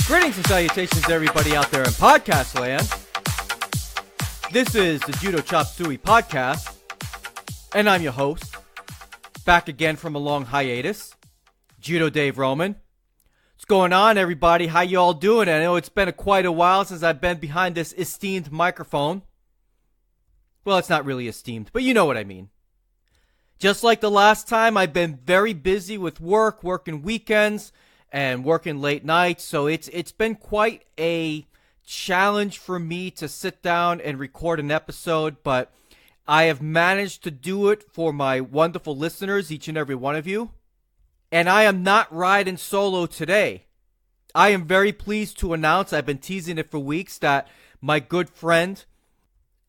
Greetings and salutations to everybody out there in podcast land. This is the Judo Suey podcast, and I'm your host, back again from a long hiatus, Judo Dave Roman. What's going on, everybody? How you all doing? I know it's been quite a while since I've been behind this esteemed microphone. Well, it's not really esteemed, but you know what I mean. Just like the last time, I've been very busy with working weekends, and working late nights, so it's been quite a challenge for me to sit down and record an episode, but I have managed to do it for my wonderful listeners, each and every one of you. And I am not riding solo today. I am very pleased to announce, I've been teasing it for weeks, that my good friend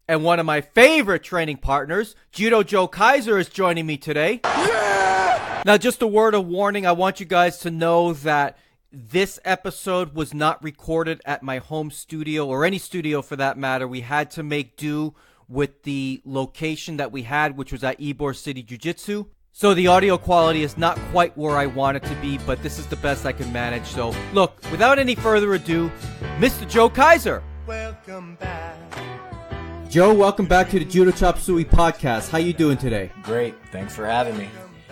and one of my favorite training partners, Judo Joe Kaiser, is joining me today. Yeah! Now, just a word of warning, I want you guys to know that this episode was not recorded at my home studio, or any studio for that matter. We had to make do with the location that we had, which was at Ybor City Jiu-Jitsu. So the audio quality is not quite where I want it to be, but this is the best I can manage. So, look, without any further ado, Mr. Joe Kaiser. Welcome back. Joe, welcome back to the Judo Suey podcast. How you doing today? Great. Thanks for having me.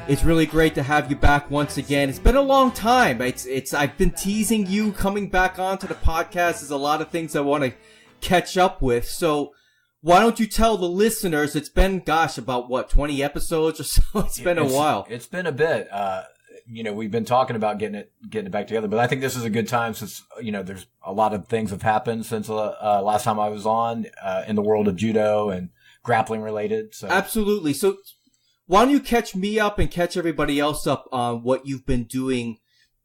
It's really great to have you back once again. It's been a long time. I've been teasing you coming back onto the podcast. There's a lot of things I want to catch up with. So why don't you tell the listeners, it's been, about 20 episodes or so? It's been a while. It's been a bit. We've been talking about getting it back together, but I think this is a good time since, there's a lot of things have happened since last time I was on in the world of judo and grappling related. So absolutely. So why don't you catch me up and catch everybody else up on what you've been doing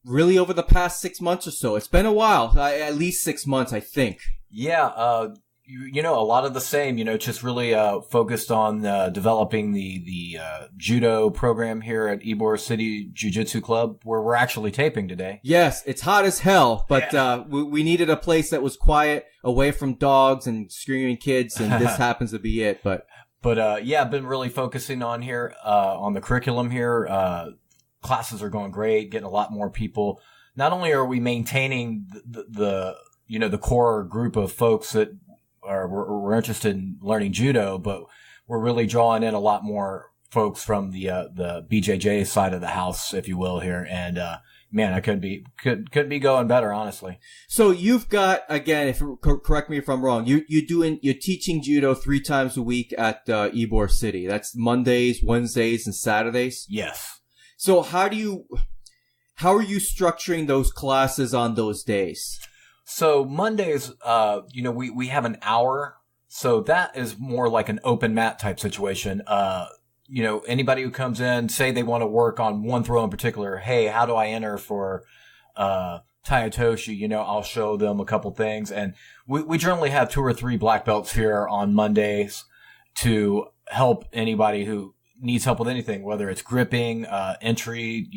really over the past 6 months or so? It's been a while, at least 6 months, I think. Yeah, a lot of the same, just really focused on developing the judo program here at Ybor City Jiu-Jitsu Club, where we're actually taping today. Yes, it's hot as hell, but we needed a place that was quiet, away from dogs and screaming kids, and this happens to be it, But I've been really focusing on here, on the curriculum here. Classes are going great, getting a lot more people. Not only are we maintaining the core group of folks that we're interested in learning judo, but we're really drawing in a lot more folks from the BJJ side of the house, if you will, here. And, man, I couldn't be going better, honestly. So you've got, again, correct me if I'm wrong, you're teaching judo 3 times a week at Ybor City. That's Mondays, Wednesdays, and Saturdays? Yes. So how are you structuring those classes on those days? So Mondays, we have an hour. So that is more like an open mat type situation. Anybody who comes in, say they want to work on one throw in particular. Hey, how do I enter for, Tayatoshi? I'll show them a couple things. And we generally have 2 or 3 black belts here on Mondays to help anybody who needs help with anything, whether it's gripping, entry,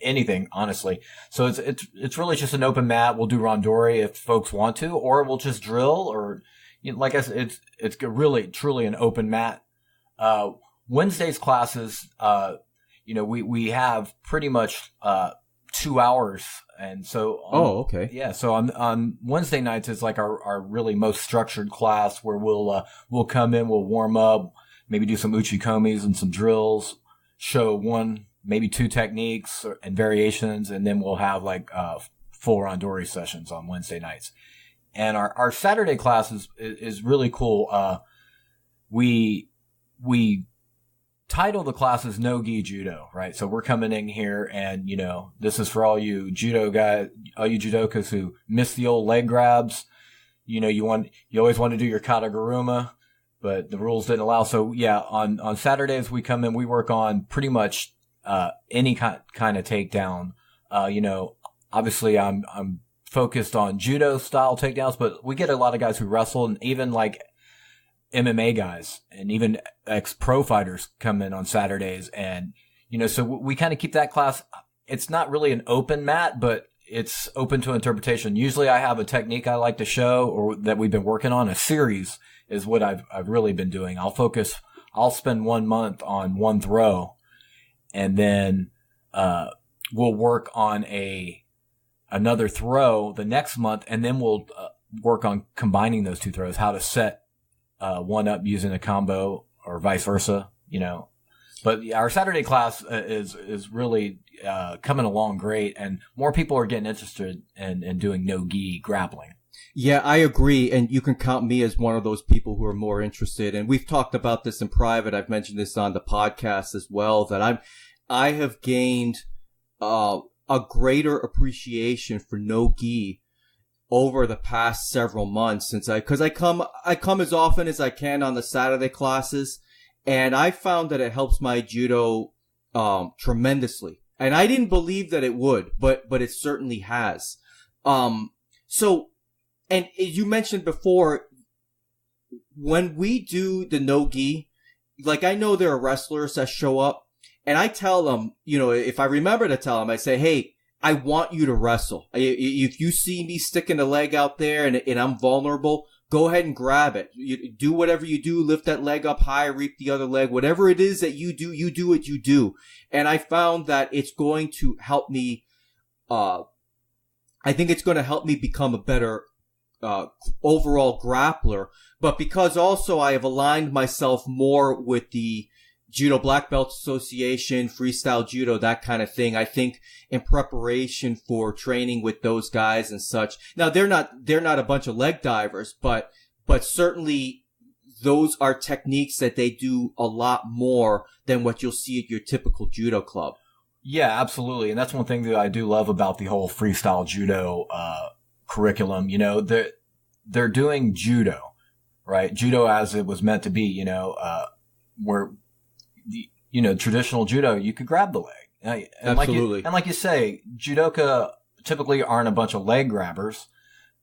anything, honestly. So it's really just an open mat. We'll do randori if folks want to, or we'll just drill, or, like I said, it's really, truly an open mat. Wednesday's classes, we have pretty much 2 hours, and so okay. Yeah, so on Wednesday nights is like our really most structured class, where we'll come in, we'll warm up, maybe do some uchikomis and some drills, show 1, maybe 2 techniques and variations, and then we'll have like full randori sessions on Wednesday nights. And our Saturday class is really cool. We title the classes No Gi Judo, right? So we're coming in here and, this is for all you judo guys, all you judokas who miss the old leg grabs. You always want to do your kataguruma, but the rules didn't allow. So yeah, on Saturdays we come in, we work on pretty much, any kind of takedown. Obviously I'm focused on judo style takedowns, but we get a lot of guys who wrestle, and even like MMA guys and even ex-pro fighters come in on Saturdays. And, so we kind of keep that class. It's not really an open mat, but it's open to interpretation. Usually I have a technique I like to show, or that we've been working on. A series is what I've really been doing. I'll spend 1 month on one throw, and then, we'll work on a another throw the next month, and then we'll work on combining those two throws, how to set one up using a combo or vice versa, But our Saturday class is really coming along great, and more people are getting interested in doing no-gi grappling. Yeah, I agree, and you can count me as one of those people who are more interested. And we've talked about this in private. I've mentioned this on the podcast as well, that I have gained a greater appreciation for no-gi over the past several months because I come as often as I can on the Saturday classes, and I found that it helps my judo tremendously. And I didn't believe that it would, but it certainly has. So, and you mentioned before, when we do the no-gi, like I know there are wrestlers that show up, and I tell them, if I remember to tell them, I say, hey, I want you to wrestle. If you see me sticking the leg out there and I'm vulnerable, go ahead and grab it. You do whatever you do, lift that leg up high, reap the other leg, whatever it is that you do what you do. And I found that it's going to help me, I think it's going to help me become a better, overall grappler. But because also I have aligned myself more with the Judo Black Belt Association, freestyle judo, that kind of thing. I think in preparation for training with those guys and such. Now they're not a bunch of leg divers, but certainly those are techniques that they do a lot more than what you'll see at your typical judo club. Yeah, absolutely. And that's one thing that I do love about the whole freestyle judo, curriculum. They're doing judo, right? Judo as it was meant to be, where, traditional judo, you could grab the leg. And absolutely. Like you say, judoka typically aren't a bunch of leg grabbers,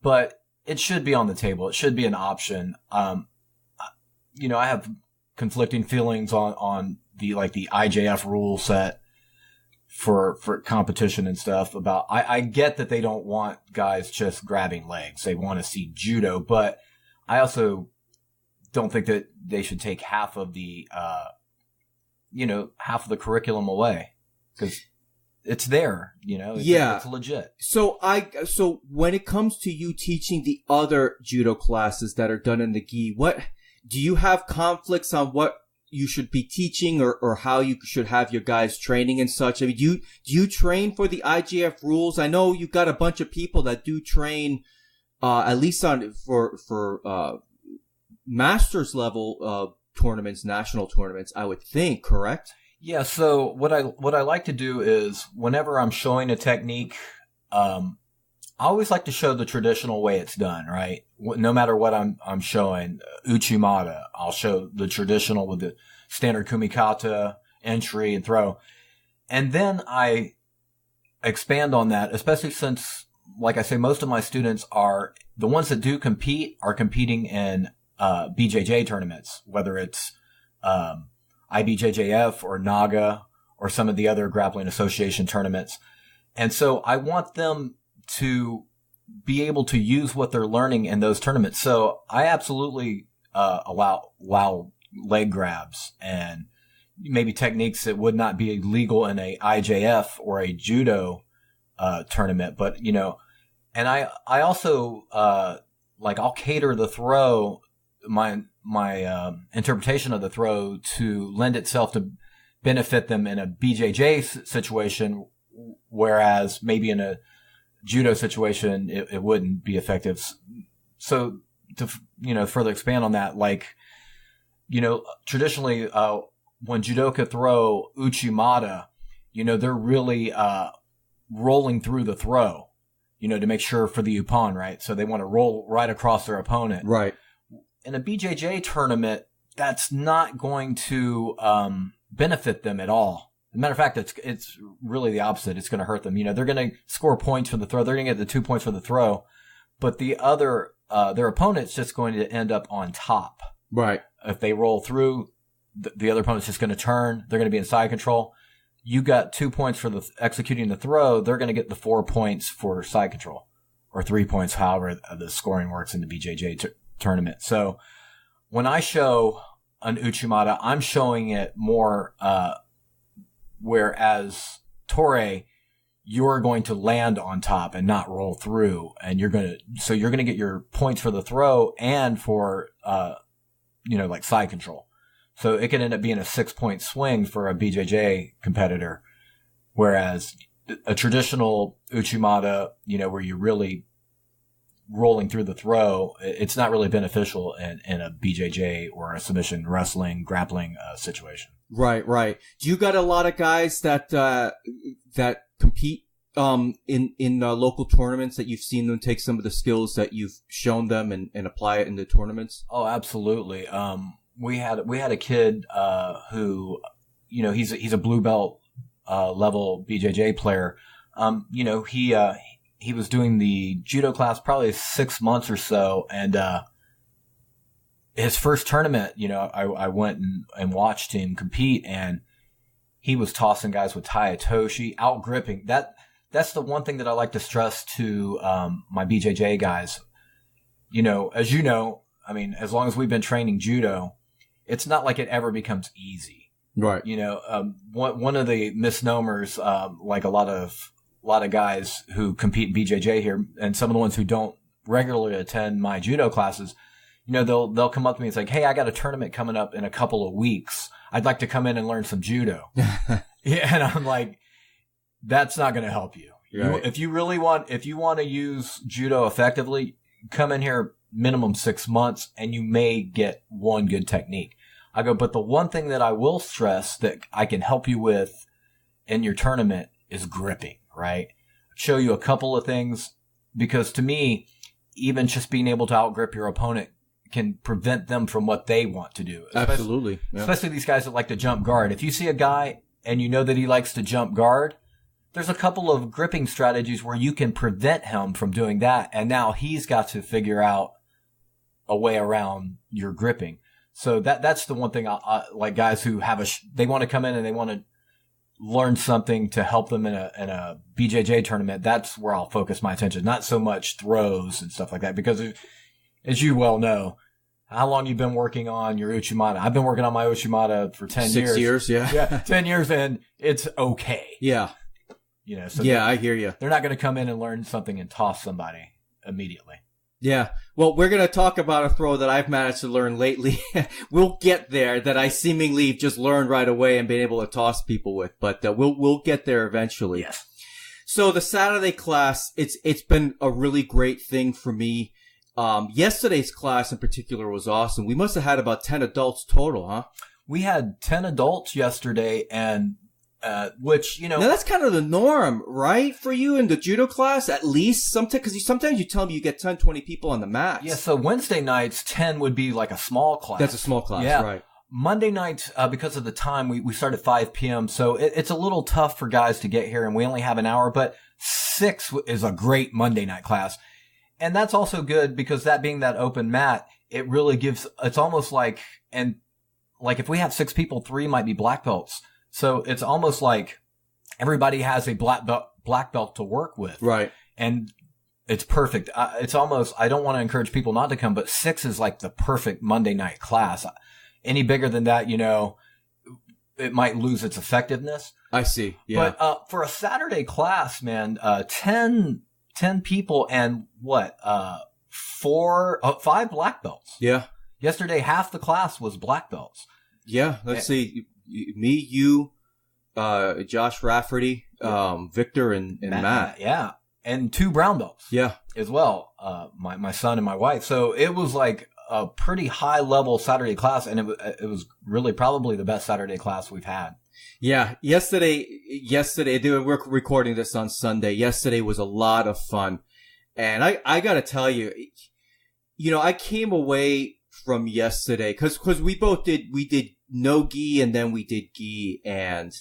but it should be on the table. It should be an option. I have conflicting feelings on the IJF rule set for competition and stuff about, I get that they don't want guys just grabbing legs. They want to see judo, but I also don't think that they should take half of the curriculum away, because it's there, it's legit. So when it comes to you teaching the other judo classes that are done in the gi, what do you have conflicts on what you should be teaching or how you should have your guys training and such? I mean, do you train for the IGF rules? I know you've got a bunch of people that do train, at least for masters level, tournaments, national tournaments, I would think, correct? Yeah. So what I like to do is whenever I'm showing a technique, I always like to show the traditional way it's done, right? No matter what I'm showing, uchimata, I'll show the traditional with the standard kumikata, entry and throw. And then I expand on that, especially since, like I say, most of my students are the ones that do compete are competing in BJJ tournaments, whether it's IBJJF or NAGA or some of the other grappling association tournaments. And so I want them to be able to use what they're learning in those tournaments. So I absolutely allow leg grabs and maybe techniques that would not be legal in a IJF or a judo tournament. But, and I also I'll cater the throw, my interpretation of the throw to lend itself to benefit them in a BJJ situation, whereas maybe in a judo situation it wouldn't be effective. So to further expand on that, traditionally when judoka throw uchimata, they're really rolling through the throw, to make sure for the upon, right? So they want to roll right across their opponent, right? In a BJJ tournament, that's not going to benefit them at all. As a matter of fact, it's really the opposite. It's going to hurt them. They're going to score points for the throw. They're going to get the 2 points for the throw, but the other their opponent's just going to end up on top. Right. If they roll through, the other opponent's just going to turn. They're going to be in side control. You got 2 points for executing the throw. They're going to get the 4 points for side control, or 3 points, however the scoring works in the BJJ tournament. So when I show an uchimata, I'm showing it more, whereas Torei, you're going to land on top and not roll through. And you're going to get your points for the throw and for, like side control. So it can end up being a 6-point swing for a BJJ competitor. Whereas a traditional Uchimata, where you're really rolling through the throw, it's not really beneficial in a BJJ or a submission wrestling, grappling situation. Right. Do you got a lot of guys that compete in local tournaments that you've seen them take some of the skills that you've shown them and apply it in the tournaments? Oh, absolutely. We had a kid who, he's a blue belt level BJJ player. He was doing the judo class probably 6 months or so, and his first tournament, I went and watched him compete, and he was tossing guys with Tayatoshi, out gripping. That's the one thing that I like to stress to my BJJ guys. As as long as we've been training judo, it's not like it ever becomes easy. Right. One of the misnomers, like a lot of guys who compete in BJJ here, and some of the ones who don't regularly attend my judo classes, they'll come up to me and say, "Hey, I got a tournament coming up in a couple of weeks. I'd like to come in and learn some judo." Yeah, and I'm like, that's not going to help you. Right. If you want to use judo effectively, come in here minimum 6 months, and you may get one good technique. I go, but the one thing that I will stress that I can help you with in your tournament is gripping, right? Show you a couple of things, because to me, even just being able to outgrip your opponent can prevent them from what they want to do. Absolutely. Especially these guys that like to jump guard. If you see a guy and you know that he likes to jump guard, there's a couple of gripping strategies where you can prevent him from doing that. And now he's got to figure out a way around your gripping. So that's the one thing I like, guys who they want to come in and they want to learn something to help them in a BJJ tournament. That's where I'll focus my attention, not so much throws and stuff like that, because as you well know, how long you've been working on your Uchimata. I've been working on my Uchimata for 10 years. 6 years, yeah. Yeah, 10 years, and it's okay. Yeah. So yeah, I hear you. They're not going to come in and learn something and toss somebody immediately. Yeah. Well, we're going to talk about a throw that I've managed to learn lately. We'll get there, that I seemingly just learned right away and been able to toss people with, but we'll get there eventually. Yes. So the Saturday class, it's been a really great thing for me. Yesterday's class in particular was awesome. We must have had about 10 adults total, huh? We had 10 adults yesterday, and which, Now that's kind of the norm, right? For you in the judo class, at least because sometimes you tell me you get 10, 20 people on the mat. Yeah. So Wednesday nights, 10 would be like a small class. That's a small class. Yeah. Right. Monday nights, because of the time, we start at 5 p.m. So it's a little tough for guys to get here, and we only have an hour, but 6 is a great Monday night class. And that's also good because that being that open mat, it really it's almost like if we have 6 people, 3 might be black belts. So it's almost like everybody has a black belt to work with. Right. And it's perfect. It's almost, I don't want to encourage people not to come, but 6 is like the perfect Monday night class. Any bigger than that, it might lose its effectiveness. I see. Yeah. But for a Saturday class, man, 10 people and 5 black belts. Yeah. Yesterday, half the class was black belts. Yeah. Let's see. Me, you, Josh Rafferty, Victor, and Matt. Yeah. And 2 brown belts. Yeah. As well. My son and my wife. So it was like a pretty high level Saturday class, and it was really probably the best Saturday class we've had. Yeah. Yesterday, we're recording this on Sunday. Yesterday was a lot of fun. And I gotta tell you, I came away from yesterday, cause we did no gi and then we did gi, and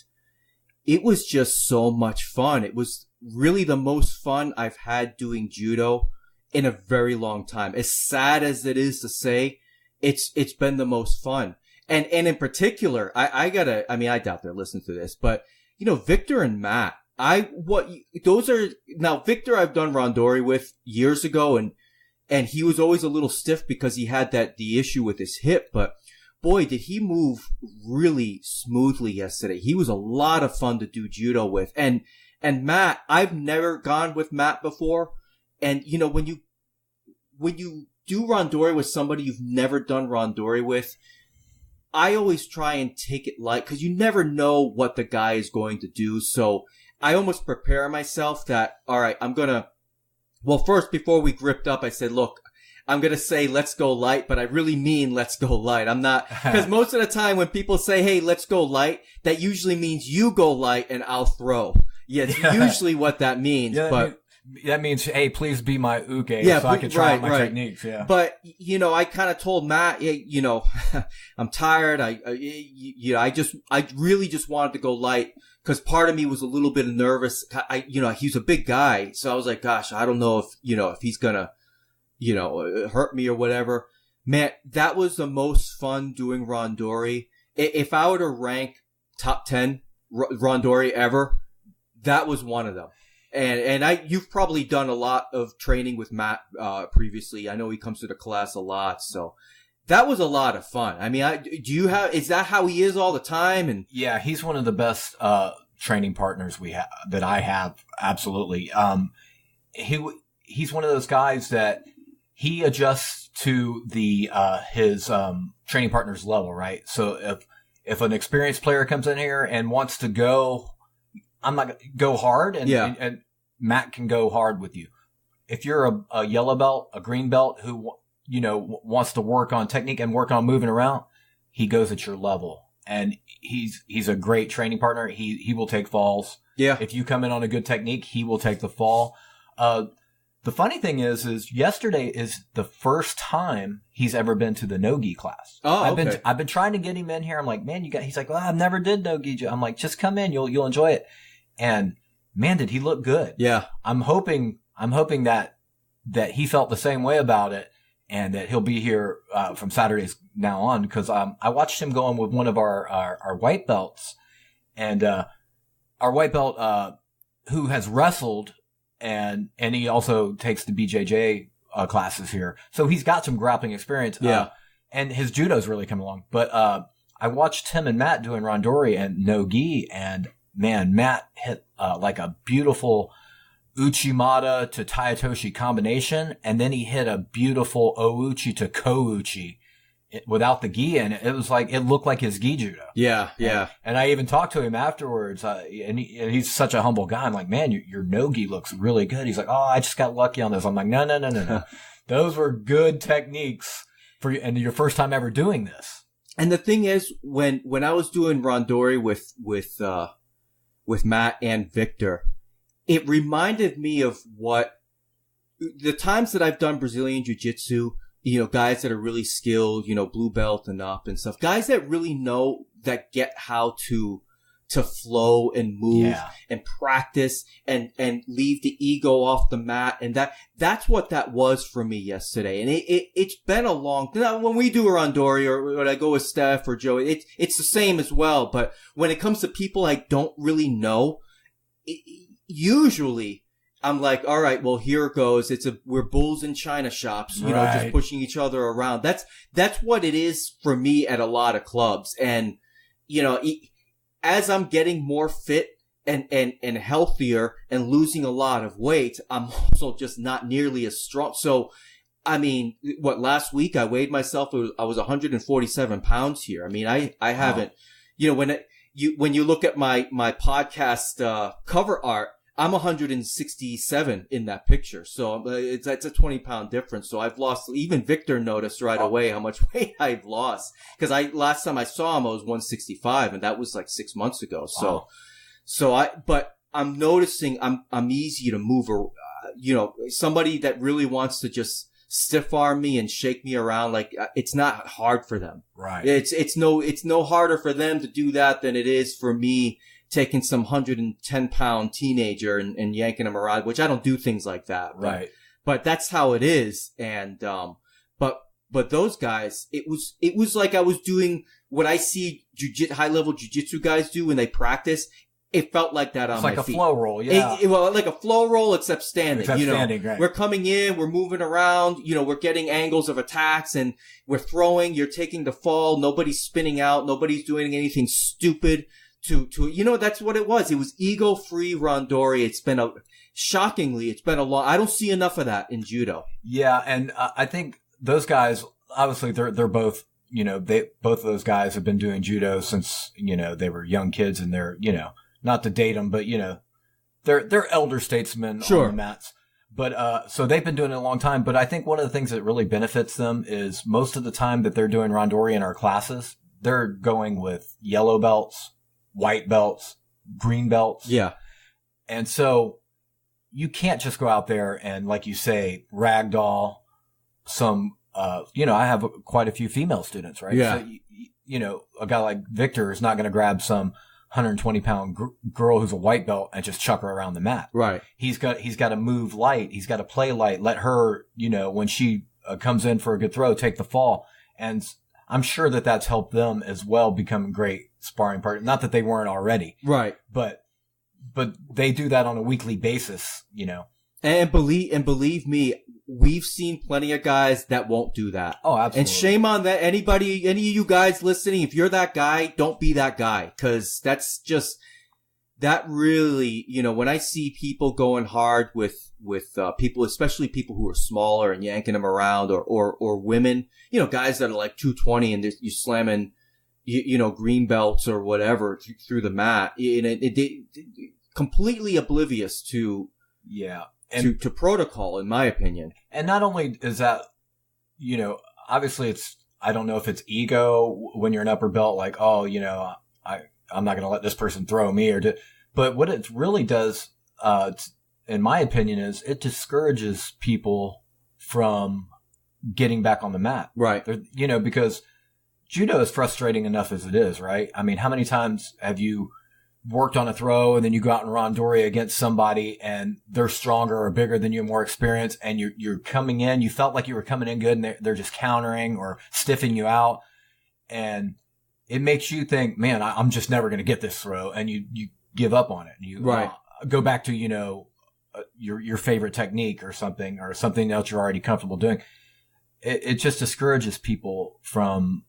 it was just so much fun. It was really the most fun I've had doing judo in a very long time. As sad as it is to say, it's been the most fun. And in particular, I doubt they're listening to this, but Victor and Matt, Victor I've done randori with years ago, and he was always a little stiff because he had the issue with his hip, but boy, did he move really smoothly yesterday. He was a lot of fun to do judo with. And And Matt, I've never gone with Matt before. And, you know, when you do randori with somebody you've never done randori with, I always try and take it light because you never know what the guy is going to do. So I almost prepare myself that, all right, first, before we gripped up, I said, look, I'm going to say, let's go light, but I really mean, let's go light. I'm not, because most of the time when people say, hey, let's go light, that usually means you go light and I'll throw. Yeah, it's usually what that means. Yeah, but that means, hey, please be my uke yeah, so I can try out my techniques. Yeah. But, you know, I kind of told Matt, you know, I'm tired. I really just wanted to go light because part of me was a little bit nervous. You know, he's a big guy. So I was like, gosh, I don't know if he's going to, you know, hurt me or whatever. Man, that was the most fun doing randori. If I were to rank top 10 randori ever, that was one of them. And you've probably done a lot of training with Matt, previously. I know he comes to the class a lot. So that was a lot of fun. I mean, is that how he is all the time? And yeah, he's one of the best, training partners that I have. Absolutely. He's one of those guys that he adjusts to his training partner's level, right? So if an experienced player comes in here and wants to go, I'm not going to go hard, and Matt can go hard with you. If you're a yellow belt, a green belt who, you know, wants to work on technique and work on moving around, he goes at your level. And he's a great training partner. He will take falls. Yeah. If you come in on a good technique, he will take the fall. The funny thing is yesterday is the first time he's ever been to the no-gi class. Oh, okay. I've been trying to get him in here. I'm like, man, he's like, well, I've never did no-gi. I'm like, just come in. You'll enjoy it. And man, did he look good. Yeah. I'm hoping that he felt the same way about it and that he'll be here, from Saturdays now on. Cause, I watched him go on with one of our white belts and, our white belt, who has wrestled and he also takes the BJJ, classes here. So he's got some grappling experience. Yeah. And his judo's really come along. But, I watched him and Matt doing randori and no-gi and, man, Matt hit like a beautiful Uchimata to Tayatoshi combination, and then he hit a beautiful Ouchi to Kouchi without the gi, and it was like, it looked like his gi judo. Yeah, yeah. And I even talked to him afterwards, and he's such a humble guy. I'm like, man, your no-gi looks really good. He's like, oh, I just got lucky on this. I'm like, no. Those were good techniques for you, and your first time ever doing this. And the thing is, when I was doing randori with Matt and Victor, it reminded me of what the times that I've done Brazilian Jiu-Jitsu, you know, guys that are really skilled, you know, blue belt and up and stuff, guys that really know, that get how to flow and move and practice and leave the ego off the mat. And that's what that was for me yesterday. And it's been a long, when we do a randori or when I go with Steph or Joe, it's the same as well. But when it comes to people I don't really know, usually I'm like, all right, well, here it goes. We're bulls in china shops, you know, just pushing each other around. That's what it is for me at a lot of clubs. And, you know, as I'm getting more fit and healthier and losing a lot of weight, I'm also just not nearly as strong. So, I mean, last week I weighed myself, I was 147 pounds here. I mean, I haven't, you know, when you look at my podcast, cover art, I'm 167 in that picture. So it's a 20-pound difference. So I've lost, even Victor noticed right away how much weight I've lost. Cause last time I saw him, I was 165 and that was like 6 months ago. Wow. But I'm noticing I'm easy to move, you know, somebody that really wants to just stiff arm me and shake me around. Like, it's not hard for them. Right. It's no harder for them to do that than it is for me taking some 110-pound teenager and yanking him around, which I don't do things like that. Right. But that's how it is. And, but those guys, it was like I was doing what I see high-level jiu-jitsu guys do when they practice. It felt like that on my feet. It's like a flow roll, yeah. Well, like a flow roll, except standing. Standing, right. We're coming in, we're moving around, you know, we're getting angles of attacks and we're throwing, you're taking the fall, nobody's spinning out, nobody's doing anything stupid. that's what it was. It was ego-free randori. It's been a lot. I don't see enough of that in judo. Yeah. And I think those guys, obviously they're both, both of those guys have been doing judo since, they were young kids, and they're, not to date them, but, they're elder statesmen on the mats. But, so they've been doing it a long time. But I think one of the things that really benefits them is most of the time that they're doing randori in our classes, they're going with yellow belts, white belts, green belts. Yeah. And so you can't just go out there and, like you say, ragdoll some, I have quite a few female students, right? Yeah. So, a guy like Victor is not going to grab some 120-pound girl who's a white belt and just chuck her around the mat. Right. He's got to move light. He's got to play light. Let her, when she comes in for a good throw, take the fall. And I'm sure that that's helped them as well become great sparring partners. Not that they weren't already. Right. But they do that on a weekly basis, And believe me, we've seen plenty of guys that won't do that. Oh, absolutely. And shame on that. Any of you guys listening, if you're that guy, don't be that guy. Cause that really, when I see people going hard with people, especially people who are smaller and yanking them around, or women, guys that are like 220 and you slamming, green belts or whatever through the mat, and it completely oblivious to, to protocol, in my opinion. And not only is that, obviously I don't know if it's ego when you're an upper belt, like, oh, I'm not going to let this person throw me but what it really does, in my opinion, is it discourages people from getting back on the mat. Right. Because judo is frustrating enough as it is, right? I mean, how many times have you worked on a throw and then you go out in randori against somebody and they're stronger or bigger than you, more experienced, and you're coming in, you felt like you were coming in good, and they're just countering or stiffing you out, and it makes you think, man, I'm just never going to get this throw, and you give up on it, and you go back to your favorite technique or something else you're already comfortable doing. It just discourages people from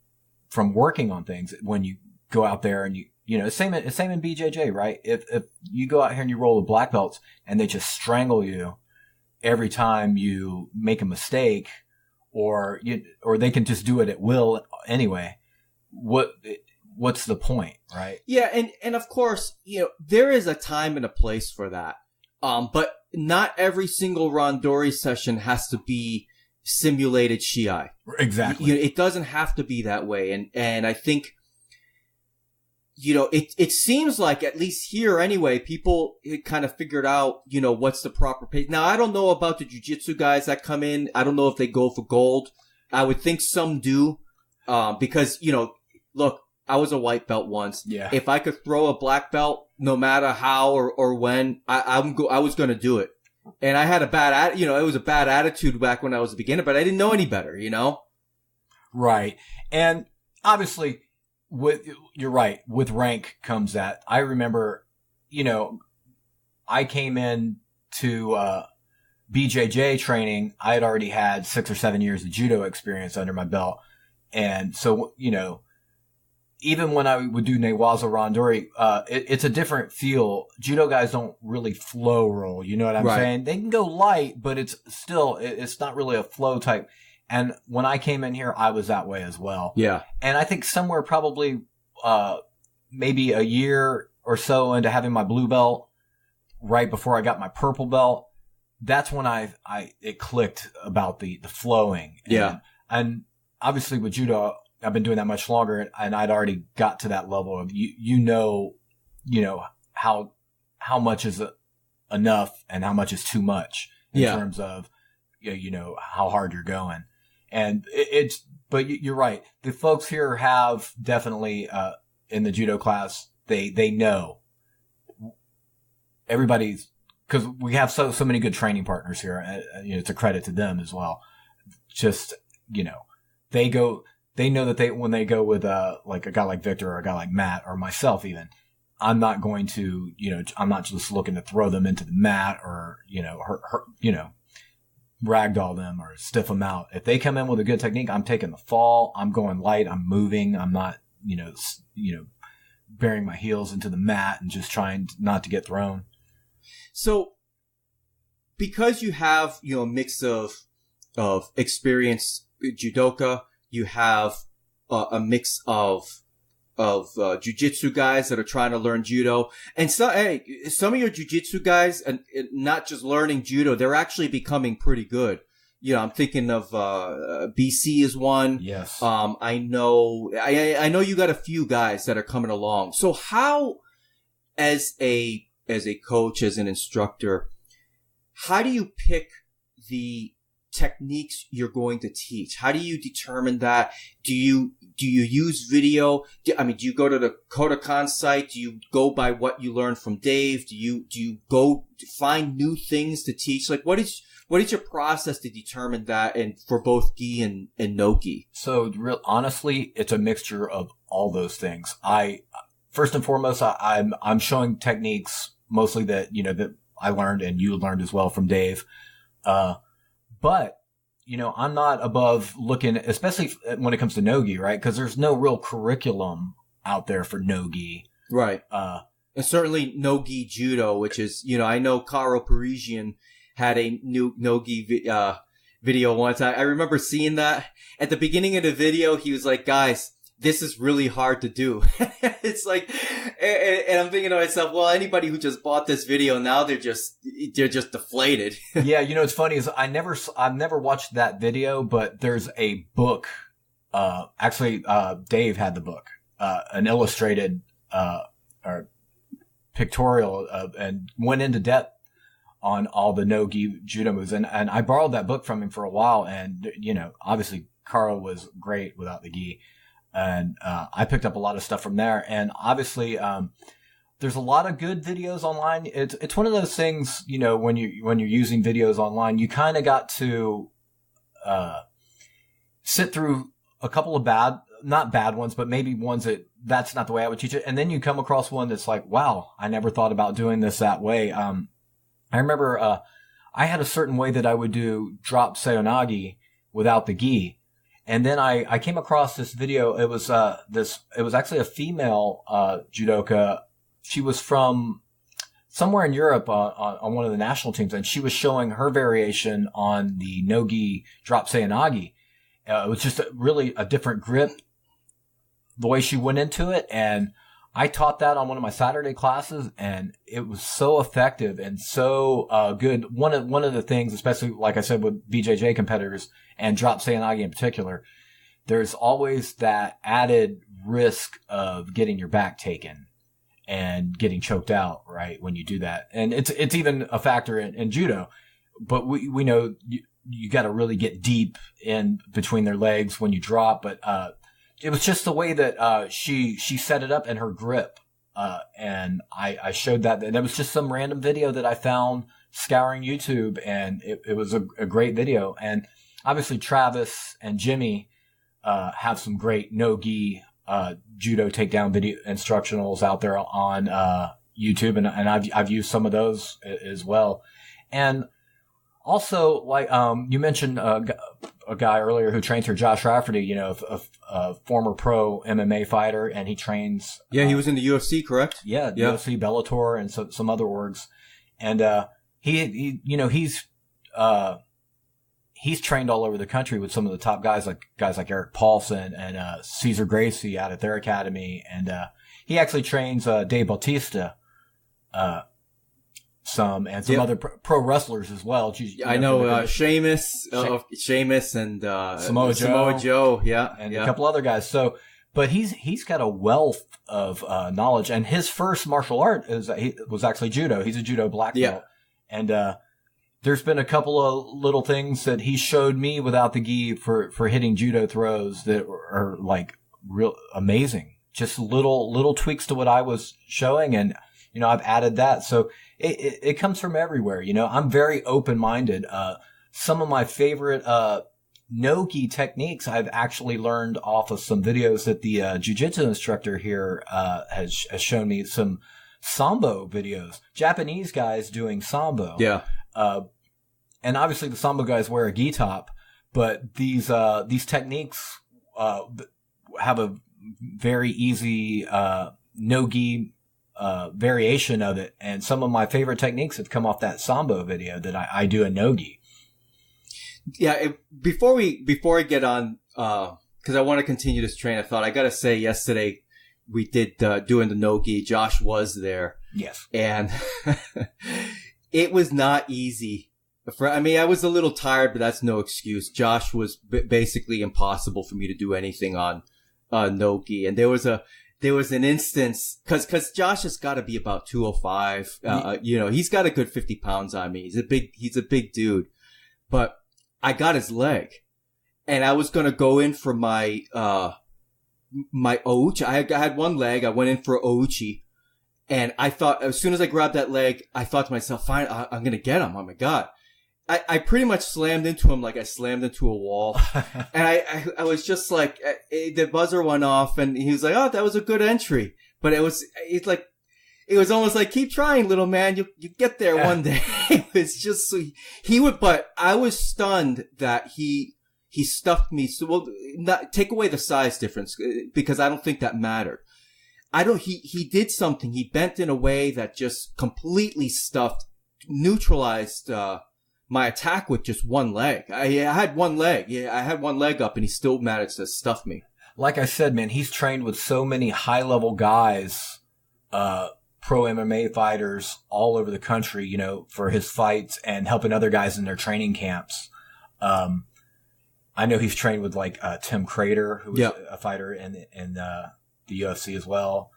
working on things when you go out there and same in BJJ, right? If you go out here and you roll with black belts and they just strangle you every time you make a mistake, or they can just do it at will anyway, what's the point, right? Yeah. And of course, there is a time and a place for that. But not every single randori session has to be simulated shiai. Exactly. It doesn't have to be that way. And I think, it seems like, at least here anyway, people kind of figured out, what's the proper pace. Now, I don't know about the jiu-jitsu guys that come in. I don't know if they go for gold. I would think some do. Because, look, I was a white belt once. Yeah. If I could throw a black belt, no matter how or when, I was going to do it. And I had it was a bad attitude back when I was a beginner, but I didn't know any better, Right. And obviously, you're right. With rank comes that. I remember, I came in to BJJ training. I had already had 6 or 7 years of judo experience under my belt. And so, even when I would do waza randori, it's a different feel. Judo guys don't really flow roll. You know what I'm saying? They can go light, but it's not really a flow type. And when I came in here, I was that way as well. Yeah. And I think somewhere probably, maybe a year or so into having my blue belt, right before I got my purple belt, that's when it clicked about the flowing. And obviously with judo, I've been doing that much longer, and I'd already got to that level of, how much is enough and how much is too much in terms of, how hard you're going. And but you're right. The folks here have definitely, in the judo class, they know everybody's, cause we have so many good training partners here. And, it's a credit to them as well. Just, they know that when they go with, like a guy like Victor or a guy like Matt or myself even, I'm not going to, I'm not just looking to throw them into the mat or, ragdoll them or stiff them out. If they come in with a good technique, I'm taking the fall. I'm going light. I'm moving. I'm not, burying my heels into the mat and just trying not to get thrown. So, because you have, a mix of experienced judoka, you have a mix of jiu-jitsu guys that are trying to learn judo, and some of your jiu-jitsu guys, and not just learning judo, they're actually becoming pretty good. I'm thinking of BC is one. Yes. I know you got a few guys that are coming along. So how, as a coach, as an instructor, how do you pick the techniques you're going to teach? How do you determine that? Do you use video? Do you go to the Kodokan site? Do you go by what you learned from Dave? Do you go to find new things to teach? Like, what is your process to determine that, and for both gi and no gi? So honestly, it's a mixture of all those things. First and foremost, I'm showing techniques mostly that I learned and you learned as well from Dave. But I'm not above looking, especially when it comes to no-gi, right? Because there's no real curriculum out there for no-gi. Right. And certainly no-gi judo, which is, I know Caro Parisian had a new no-gi video once. I remember seeing that. At the beginning of the video, he was like, guys, this is really hard to do. It's like, and I'm thinking to myself, well, anybody who just bought this video now, they're just deflated. Yeah. It's funny is I've never watched that video, but there's a book. Actually, Dave had the book, an illustrated, or pictorial, and went into depth on all the no-gi judo moves. And I borrowed that book from him for a while. And, obviously Carl was great without the gi. And I picked up a lot of stuff from there. And obviously, there's a lot of good videos online. It's one of those things, when you're using videos online, you kind of got to sit through a couple of not bad ones, but maybe ones that's not the way I would teach it. And then you come across one that's like, wow, I never thought about doing this that way. I remember I had a certain way that I would do drop seonagi without the gi. And then I came across this video. It was actually a female judoka. She was from somewhere in Europe on one of the national teams, and she was showing her variation on the no-gi drop seonagi. It was just really a different grip, the way she went into it. And I taught that on one of my Saturday classes, and it was so effective and so good. One of the things, especially like I said with BJJ competitors and drop seonagi in particular, there's always that added risk of getting your back taken and getting choked out, right, when you do that. And it's even a factor in judo, but we know you got to really get deep in between their legs when you drop. But it was just the way that she set it up and her grip. And I showed that. And it was just some random video that I found scouring YouTube, and it was a great video. And obviously Travis and Jimmy have some great no-gi judo takedown video instructionals out there on YouTube, and I've used some of those as well. And also, like you mentioned a guy earlier who trains for Josh Rafferty, a former pro MMA fighter, and he trains. Yeah, he was in the UFC, correct? Yeah, UFC, Bellator, and some other orgs. And he's trained all over the country with some of the top guys like Eric Paulson and Cesar Gracie out at their academy. And he actually trains Dave Bautista some, and some other pro wrestlers as well. I know Sheamus and Samoa Joe, yeah, and a couple other guys. So, but he's got a wealth of knowledge, and his first martial art was actually judo. He's a judo black belt, and there's been a couple of little things that he showed me without the gi for hitting judo throws that are like real amazing. Just little tweaks to what I was showing, and I've added that. So it comes from everywhere. I'm very open-minded. Some of my favorite no-gi techniques I've actually learned off of some videos that the jiu-jitsu instructor here has shown me, some sambo videos. Japanese guys doing sambo. Yeah. And obviously the sambo guys wear a gi top, but these techniques have a very easy no-gi variation of it. And some of my favorite techniques have come off that Sambo video that I do a no-gi. Yeah. Before I get on, cause I want to continue this train of thought, I got to say yesterday we did, doing the no-gi. Josh was there. Yes. And it was not easy. I was a little tired, but that's no excuse. Josh was basically impossible for me to do anything on, no-gi. And there was an instance, cause Josh has got to be about 205. He's got a good 50 pounds on me. He's a big dude, but I got his leg and I was going to go in for my ouchi. I had one leg. I went in for ouchi and I thought as soon as I grabbed that leg, I thought to myself, fine, I'm going to get him. Oh my God. I pretty much slammed into him like I slammed into a wall. And I was just like, the buzzer went off and he was like, oh, that was a good entry. But it was almost like, keep trying, little man. You get there one day. It was just, but I was stunned that he stuffed me. So, well, not take away the size difference because I don't think that mattered. He did something. He bent in a way that just completely neutralized, my attack with just one leg. I had one leg. Yeah, I had one leg up and he still managed to stuff me. Like I said, man, he's trained with so many high level guys, pro MMA fighters all over the country, for his fights and helping other guys in their training camps. I know he's trained with like, Tim Crater, who was a fighter in the UFC as well.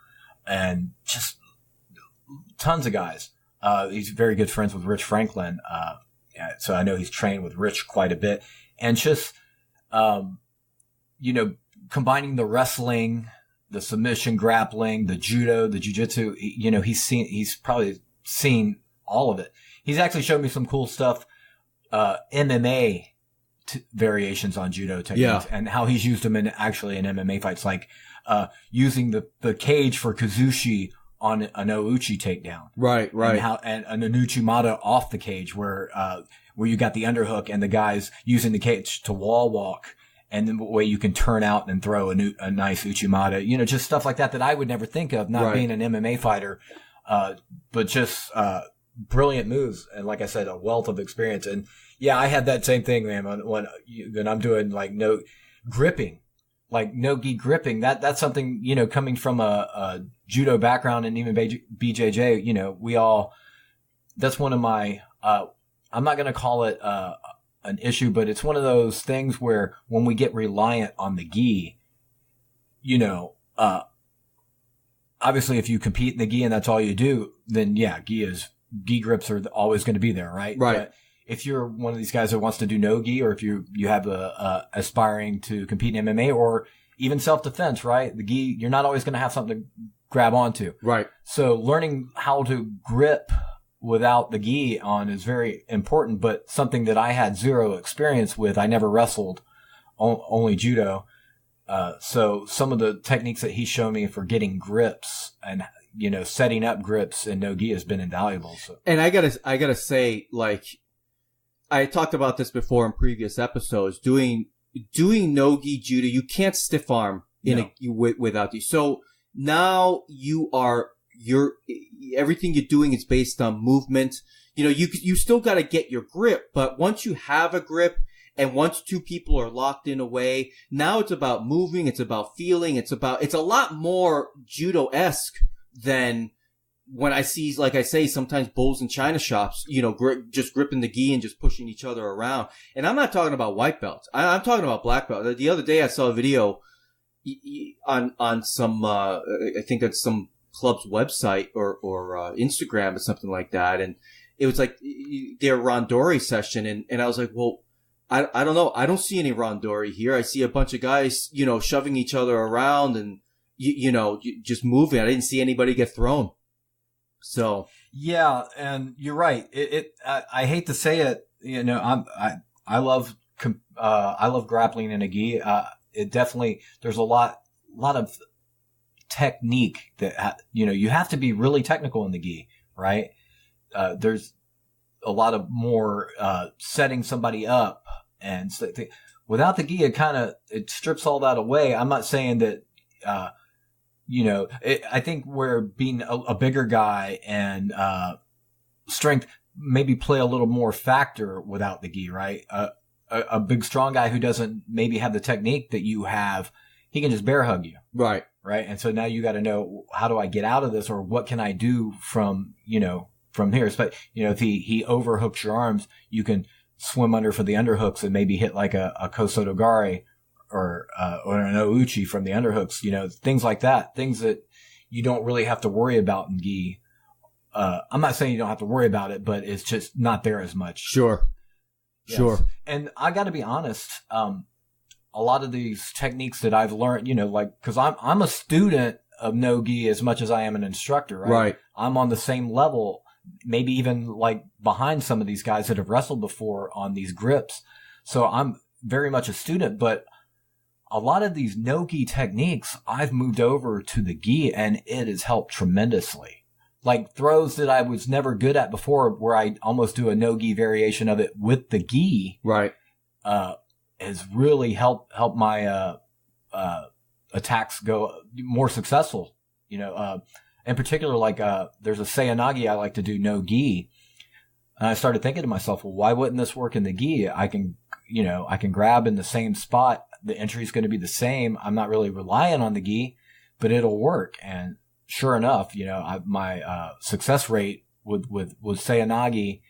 And just tons of guys. He's very good friends with Rich Franklin. So I know he's trained with Rich quite a bit and just, combining the wrestling, the submission grappling, the judo, the jiu-jitsu, he's probably seen all of it. He's actually showed me some cool stuff, MMA variations on judo techniques and how he's used them in MMA fights, like, using the cage for kazushi on an ouchi takedown. Right. And an uchimata off the cage where you got the underhook and the guys using the cage to wall walk and the way you can turn out and throw a nice uchimata, just stuff like that I would never think of, not being an MMA fighter, but just, brilliant moves. And like I said, a wealth of experience. And yeah, I had that same thing, man, when I'm doing like no gripping. Like no-gi gripping, that's something, coming from a judo background and even BJJ, that's one of my, I'm not going to call it, an issue, but it's one of those things where when we get reliant on the gi, obviously if you compete in the gi and that's all you do, then yeah, gi grips are always going to be there, right? Right. But if you're one of these guys that wants to do no-gi, or if you have aspiring to compete in MMA or even self-defense, right? The gi, you're not always going to have something to grab onto. Right. So learning how to grip without the gi on is very important, but something that I had zero experience with. I never wrestled, only judo. So some of the techniques that he showed me for getting grips and, setting up grips in no gi has been invaluable. So. And I gotta say, like, I talked about this before in previous episodes. Doing no-gi judo, you can't stiff arm without these. So now everything you're doing is based on movement. You still got to get your grip, but once you have a grip and once two people are locked in a way, now it's about moving. It's about feeling. It's a lot more judo-esque than when I see, like I say, sometimes bulls in China shops, just gripping the gi and just pushing each other around. And I'm not talking about white belts. I'm talking about black belts. The other day I saw a video on some, I think it's some club's website or Instagram or something like that. And it was like their randori session. And I was like, well, I don't know. I don't see any randori here. I see a bunch of guys, shoving each other around and, just moving. I didn't see anybody get thrown. So yeah, and you're right. I hate to say it, I love grappling in a gi. It definitely, there's a lot of technique that, you have to be really technical in the gi, right? There's a lot of more, setting somebody up and without the gi, it strips all that away. I'm not saying that, I think where being a bigger guy and strength maybe play a little more factor without the gi, right? A big strong guy who doesn't maybe have the technique that you have, he can just bear hug you. Right. Right. And so now you got to know, how do I get out of this, or what can I do from here? But, if he overhooks your arms, you can swim under for the underhooks and maybe hit like a kosotogari or an ouchi from the underhooks, things like that, things that you don't really have to worry about in gi. I'm not saying you don't have to worry about it, but it's just not there as much. Sure. Yes. Sure. And I got to be honest, a lot of these techniques that I've learned, cause I'm a student of no-gi as much as I am an instructor, right? Right. I'm on the same level, maybe even like behind some of these guys that have wrestled before on these grips. So I'm very much a student, but a lot of these no-gi techniques, I've moved over to the gi, and it has helped tremendously. Like throws that I was never good at before, where I almost do a no-gi variation of it with the gi. Right. Has really helped my attacks go more successful. In particular, like there's a seyanagi I like to do no gi, and I started thinking to myself, well, why wouldn't this work in the gi? I can grab in the same spot. The entry is going to be the same. I'm not really relying on the gi, but it'll work. And sure enough, my success rate with seyanagi,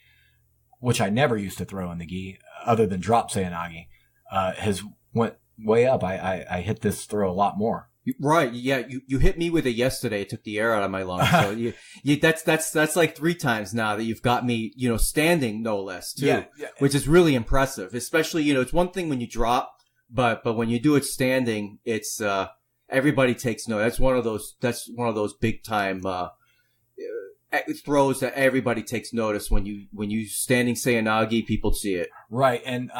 which I never used to throw in the gi, other than drop seyanagi, has went way up. I hit this throw a lot more. Right. Yeah. You hit me with it yesterday. It took the air out of my lungs. So that's like 3 times now that you've got me, standing no less too, yeah. Which is really impressive. Especially, it's one thing when you drop, but when you do it standing, it's, everybody takes note. That's one of those big time, throws that everybody takes notice when you standing seyanagi, people see it. Right. And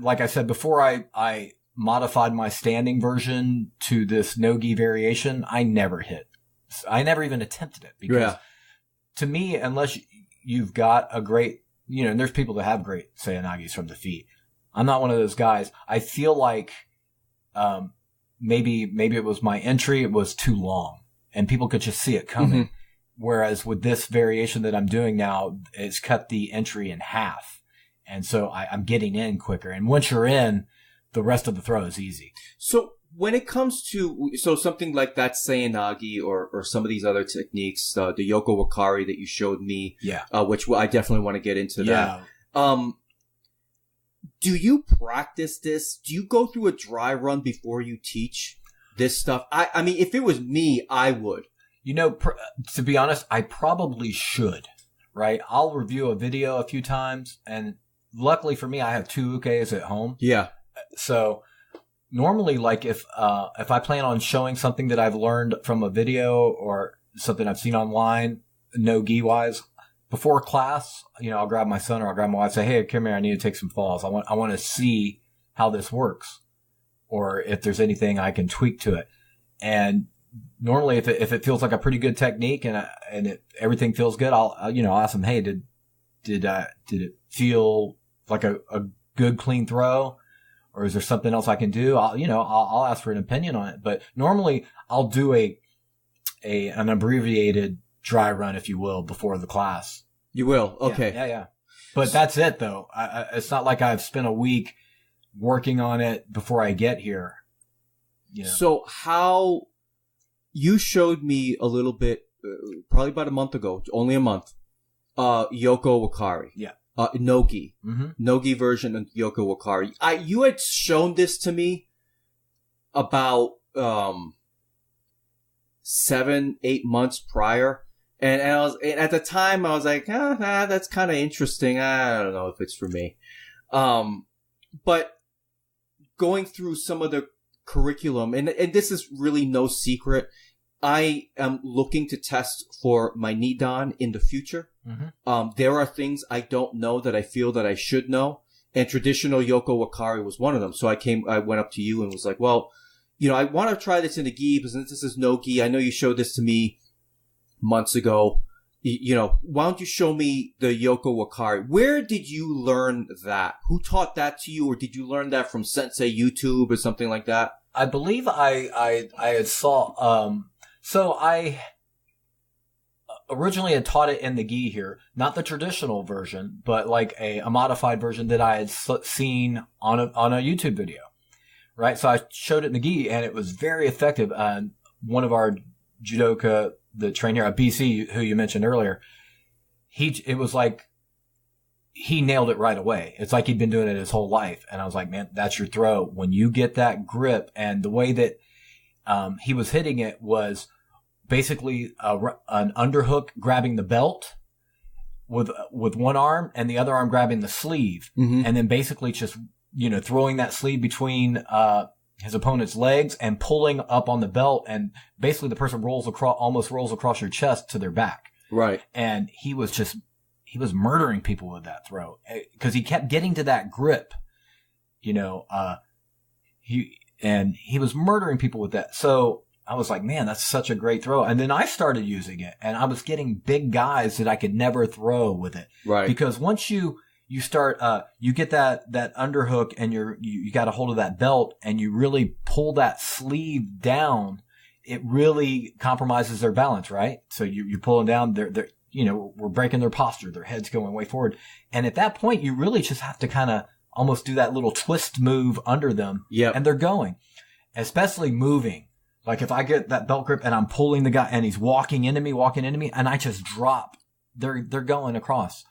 like I said before, I modified my standing version to this no-gi variation. I never even attempted it, because to me, unless you've got a great, and there's people that have great seyanagis from the feet. I'm not one of those guys. I feel like, maybe it was my entry. It was too long and people could just see it coming. Mm-hmm. Whereas with this variation that I'm doing now, it's cut the entry in half. And so I'm getting in quicker. And once you're in, the rest of the throw is easy. So when it comes to, something like that seyanagi or some of these other techniques, the Yoko Wakare that you showed me, which I definitely want to get into that. Do you practice this? Do you go through a dry run before you teach this stuff? I mean, if it was me, I would. To be honest, I probably should, right? I'll review a video a few times, and luckily for me, I have 2 ukes at home. Yeah. So normally, like if I plan on showing something that I've learned from a video or something I've seen online, no gi wise, before class, I'll grab my son or I'll grab my wife and say, hey, come here, I need to take some falls. I want to see how this works, or if there's anything I can tweak to it. And normally if it feels like a pretty good technique and everything feels good, I'll ask them, hey, did it feel like a good clean throw? Or is there something else I can do? I'll ask for an opinion on it. But normally I'll do an abbreviated dry run, if you will, before the class. You will? Okay. Yeah. But that's it though. It's not like I've spent a week working on it before I get here. So how you showed me a little bit, probably about a month ago, only a month, Yoko Wakare. Yeah. No-gi. Mm-hmm. No-gi version of Yoko Wakare. You had shown this to me about 7-8 months prior. And at the time I was like, that's kind of interesting. I don't know if it's for me. But going through some of the curriculum, and this is really no secret, I am looking to test for my Nidan in the future. Mm-hmm. There are things I don't know that I feel that I should know. And traditional Yoko Wakare was one of them. So I went up to you and was like, well, I want to try this in the gi, because this is no gi. I know you showed this to me months ago. Why don't you show me the Yoko Wakare? Where did you learn that? Who taught that to you? Or did you learn that from Sensei YouTube or something like that? I believe I saw, So I originally had taught it in the gi here, not the traditional version, but like a modified version that I had seen on a YouTube video, right? So I showed it in the gi, and it was very effective. One of our judoka, the trainer at BC, who you mentioned earlier, it was like he nailed it right away. It's like he'd been doing it his whole life. And I was like, man, that's your throw. When you get that grip, and the way that he was hitting it was basically an underhook grabbing the belt with one arm, and the other arm grabbing the sleeve, and then basically just, throwing that sleeve between his opponent's legs and pulling up on the belt, and basically the person almost rolls across your chest to their back. Right. And he was murdering people with that throw, because he kept getting to that grip, he was murdering people with that. So I was like, man, that's such a great throw. And then I started using it, and I was getting big guys that I could never throw with it. Right. Because once you start, you get that underhook, and you got a hold of that belt, and you really pull that sleeve down, it really compromises their balance, right? So you're pulling down, they're we're breaking their posture, their head's going way forward. And at that point, you really just have to kind of almost do that little twist move under them. Yeah. And they're going, especially moving. Like if I get that belt grip and I'm pulling the guy and he's walking into me, and I just drop, they're going across.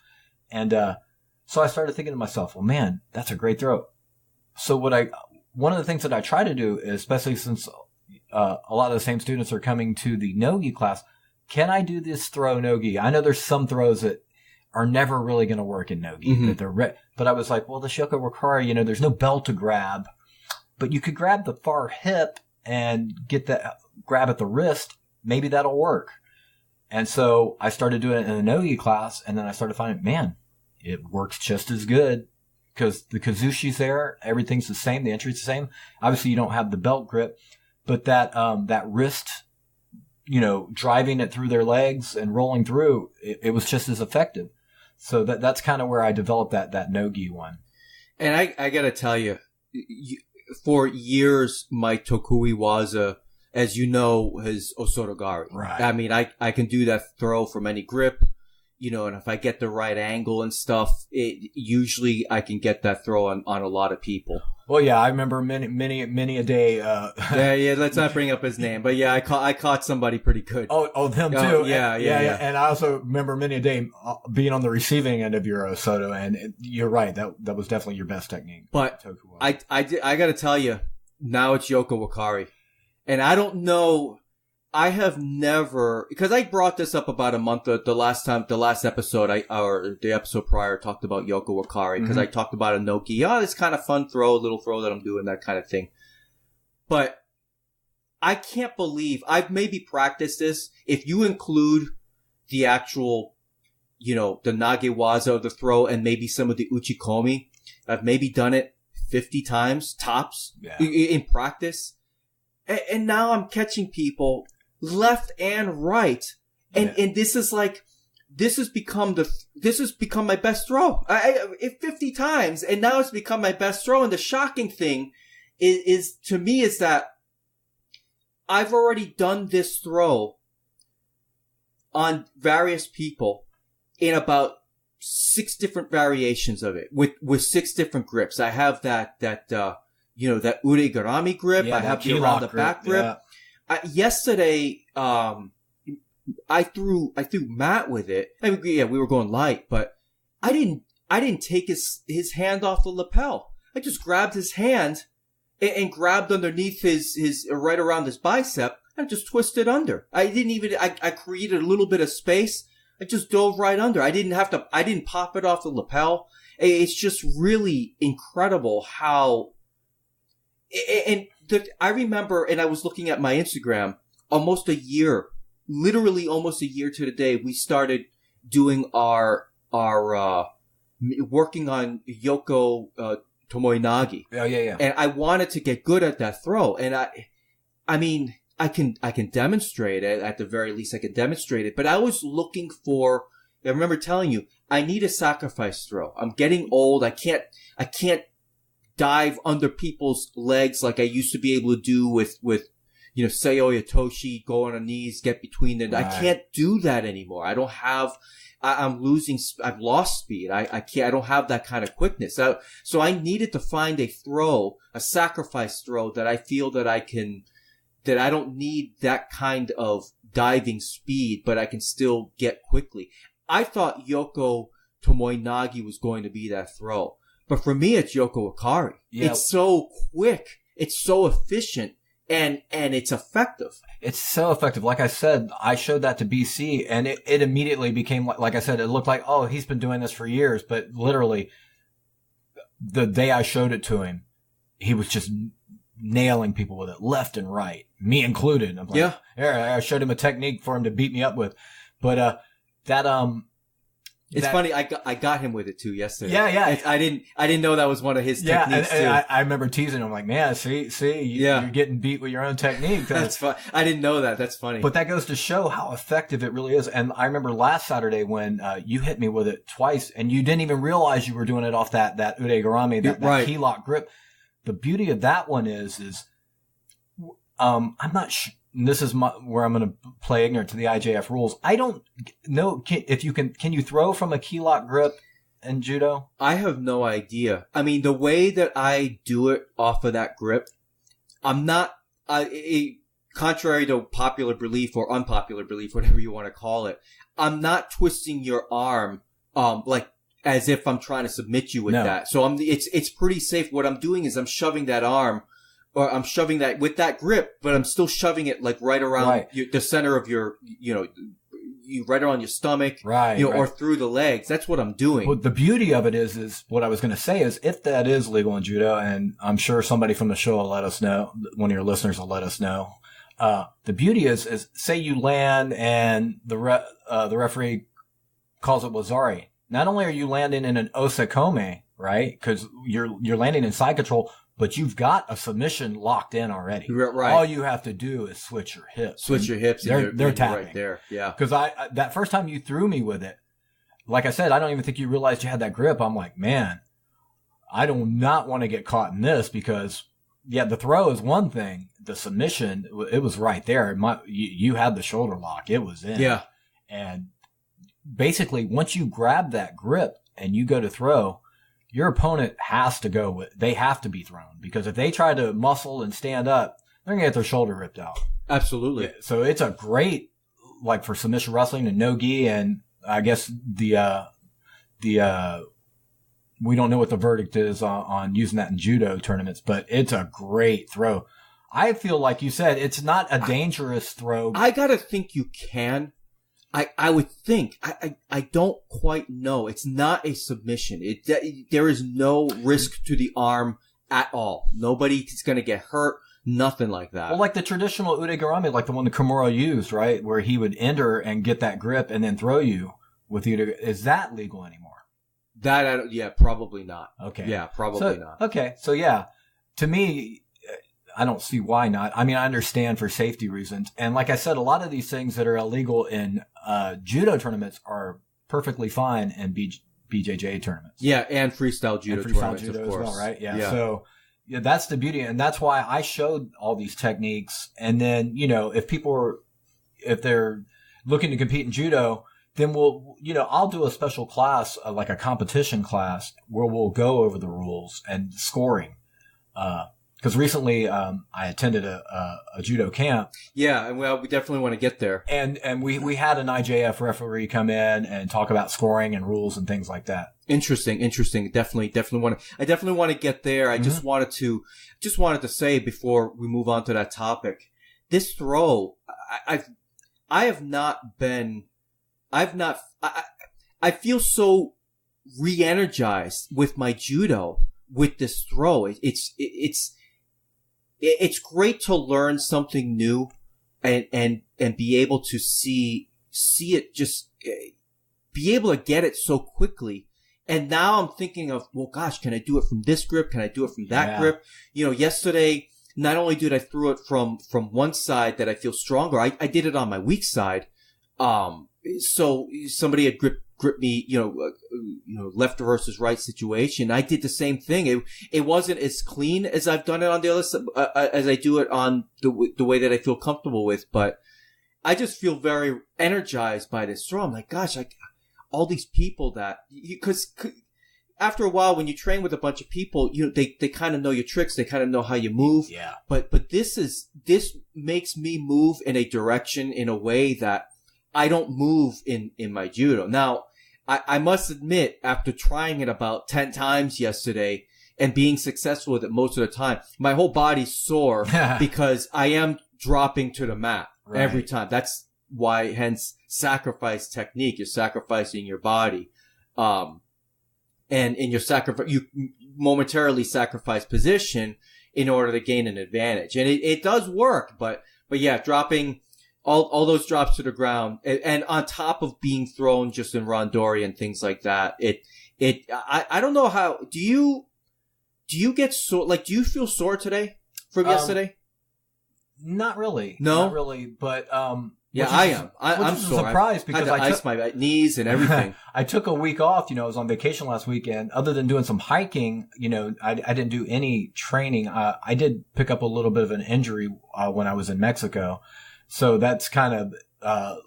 And, so I started thinking to myself, well, man, that's a great throw. So one of the things that I try to do, especially since, a lot of the same students are coming to the no-gi class, can I do this throw no-gi? I know there's some throws that are never really going to work in no-gi, but I was like, well, the Yoko Wakare, there's no belt to grab, but you could grab the far hip and get that grab at the wrist. Maybe that'll work. And so I started doing it in a no-gi class, and then I started finding, man, it works just as good, because the kazushi's there. Everything's the same. The entry's the same. Obviously you don't have the belt grip, but that wrist, driving it through their legs and rolling through, it was just as effective. So that's kind of where I developed that no-gi one. And I gotta tell you, for years, my tokui waza, as you know, is osorogari. Right. I mean, I can do that throw from any grip, and if I get the right angle and stuff, usually I can get that throw on a lot of people. Well, yeah, I remember many a day. Yeah. Let's not bring up his name, but yeah, I caught somebody pretty good. Oh, them too. Yeah. And I also remember many a day being on the receiving end of your Osoto, and you're right. That was definitely your best technique. But I got to tell you, now it's Yoko Wakare, and I don't know. I have never, because I brought this up about a month, the last episode, or the episode prior, talked about Yoko Wakare, because I talked about a no-gi. Oh, this kind of fun little throw that I'm doing, that kind of thing. But I can't believe, I've maybe practiced this, if you include the actual, the nage waza of the throw and maybe some of the uchikomi, I've maybe done it 50 times, tops, in practice. And now I'm catching people left and right. And this is this has become my best throw. 50 times, and now it's become my best throw. And the shocking thing is to me is that I've already done this throw on various people in about 6 different variations of it with 6 different grips. I have that uregarami grip. I have the around the back grip. Yeah. Yesterday, I threw Matt with it. I mean, yeah, we were going light, but I didn't take his hand off the lapel. I just grabbed his hand and grabbed underneath his right around his bicep and just twisted under. I created a little bit of space. I just dove right under. I didn't pop it off the lapel. It's just really incredible how, I remember, and I was looking at my Instagram, literally almost a year to the day, we started doing our working on Yoko Tomoe-nagi. Yeah. And I wanted to get good at that throw. And I mean, I can demonstrate it. At the very least, I can demonstrate it. But I was looking for, I remember telling you, I need a sacrifice throw. I'm getting old. I can't dive under people's legs like I used to be able to do with Seoi Toshi, go on our knees, get between them. Right. I can't do that anymore. I don't have, I'm losing, I've lost speed. I can't, I don't have that kind of quickness. So I needed to find a sacrifice throw that I feel that I don't need that kind of diving speed, but I can still get quickly. I thought Yoko Tomoe-nage was going to be that throw. But for me, it's Yoko Wakare. Yeah. It's so quick. It's so efficient. And it's effective. It's so effective. Like I said, I showed that to BC and it immediately became, like I said, it looked like, oh, he's been doing this for years. But literally, the day I showed it to him, he was just nailing people with it left and right, me included. I'm like, yeah, I showed him a technique for him to beat me up with. But, it's funny. I got him with it too yesterday. Yeah. I didn't know that was one of his techniques too. I remember teasing him like, man, you're getting beat with your own technique. That's fun. I didn't know that. That's funny. But that goes to show how effective it really is. And I remember last Saturday when you hit me with it twice, and you didn't even realize you were doing it off that udegarami, that key lock grip. The beauty of that one is I'm not sure. This is where I'm going to play ignorant to the IJF rules. I don't know if you can you throw from a key lock grip in judo? I have no idea. I mean, the way that I do it off of that grip, I'm not, contrary to popular belief or unpopular belief, whatever you want to call it, I'm not twisting your arm, like as if I'm trying to submit you with that. So it's pretty safe. What I'm doing is I'm shoving that arm, or I'm shoving that with that grip, but I'm still shoving it like right around the center of your, right around your stomach, or through the legs. That's what I'm doing. Well, the beauty of it is what I was going to say is if that is legal in judo, and I'm sure somebody from the show will let us know, one of your listeners will let us know. The beauty is say you land and the referee calls it wazari. Not only are you landing in an osekome, right? Cause you're landing in side control, but you've got a submission locked in already. Right. All you have to do is switch your hips. They're tapping. Right there. Yeah. Cause that first time you threw me with it, like I said, I don't even think you realized you had that grip. I'm like, man, I do not want to get caught in this because the throw is one thing. The submission, it was right there. You had the shoulder lock. It was in. Yeah. And basically once you grab that grip and you go to throw, your opponent has to they have to be thrown because if they try to muscle and stand up, they're going to get their shoulder ripped out. Absolutely. So it's a great, like for submission wrestling and no-gi, and I guess we don't know what the verdict is on using that in judo tournaments, but it's a great throw. I feel like you said it's not a dangerous throw. I gotta think you can. I would think. I don't quite know. It's not a submission. There is no risk to the arm at all. Nobody's going to get hurt. Nothing like that. Well, like the traditional udegarami, like the one that Kimura used, right? Where he would enter and get that grip and then throw you with the udegarami. Is that legal anymore? Probably not. Okay. Yeah, probably not. Okay. So to me, I don't see why not. I mean, I understand for safety reasons. And like I said, a lot of these things that are illegal in judo tournaments are perfectly fine in BJJ tournaments. Yeah, and freestyle judo tournaments, of course. As well, right? Yeah. So that's the beauty. And that's why I showed all these techniques. And then, if they're looking to compete in judo, then I'll do a special class, like a competition class where we'll go over the rules and scoring. Because recently, I attended a judo camp. Yeah, and we definitely want to get there. And we had an IJF referee come in and talk about scoring and rules and things like that. Interesting. Definitely want to get there. I just wanted to say before we move on to that topic, this throw, I feel so re-energized with my judo with this throw. It's great to learn something new and be able to see it, just be able to get it so quickly. And now I'm thinking of, well, gosh, can I do it from this grip? Can I do it from that grip? Yesterday, not only did I throw it from one side that I feel stronger, I did it on my weak side. So somebody had grip me, left versus right situation. I did the same thing. It wasn't as clean as I've done it on the other side, as I do it on the way that I feel comfortable with, but I just feel very energized by this throw. I'm like, gosh, all these people that, because after a while, when you train with a bunch of people, they kind of know your tricks. They kind of know how you move. Yeah. But this makes me move in a direction, in a way that I don't move in my judo. Now, I must admit, after trying it about 10 times yesterday and being successful with it most of the time, my whole body's sore because I am dropping to the mat every time. That's why, hence, sacrifice technique. You're sacrificing your body. And in your you momentarily sacrifice position in order to gain an advantage. And it does work, but yeah, dropping all those drops to the ground, and on top of being thrown just in randori and things like that, I don't know how, do you get sore, like, do you feel sore today from yesterday? Not really. No? Not really, but, yeah, I am. I'm sore. Surprised because I had to ice my knees and everything. I took a week off. I was on vacation last weekend. Other than doing some hiking, I didn't do any training. I did pick up a little bit of an injury when I was in Mexico, so that's kind of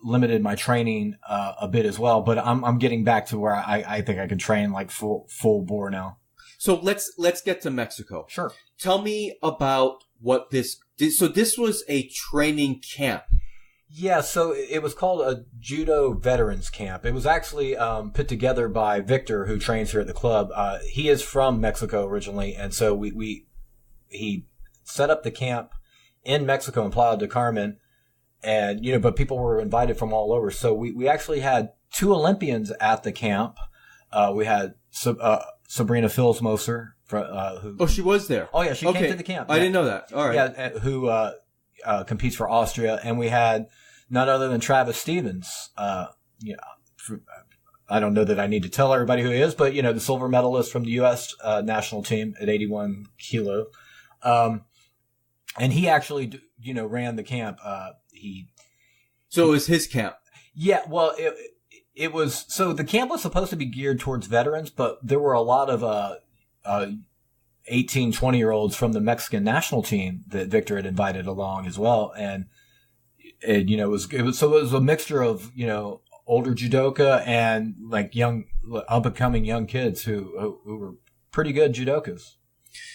limited my training a bit as well. But I'm getting back to where I think I can train like full bore now. So let's get to Mexico. Sure. Tell me about what this. So this was a training camp. Yeah, so it was called a Judo Veterans Camp. It was actually put together by Victor, who trains here at the club. He is from Mexico originally, and so he set up the camp in Mexico in Playa del Carmen, and but people were invited from all over. So we actually had 2 Olympians at the camp. We had Sabrina Filsmoser, who. Oh, she was there. Oh yeah, she came to the camp. I didn't know that. All right. Yeah, who competes for Austria, and we had none other than Travis Stevens. I don't know that I need to tell everybody who he is, but the silver medalist from the U.S. National team at 81 kilo, and he actually ran the camp. So it was his camp. Yeah, well, it was. So the camp was supposed to be geared towards veterans, but there were a lot of 18, 20-year-olds from the Mexican national team that Victor had invited along as well. And it was a mixture of, older judoka and like young, up-and-coming young kids who were pretty good judokas.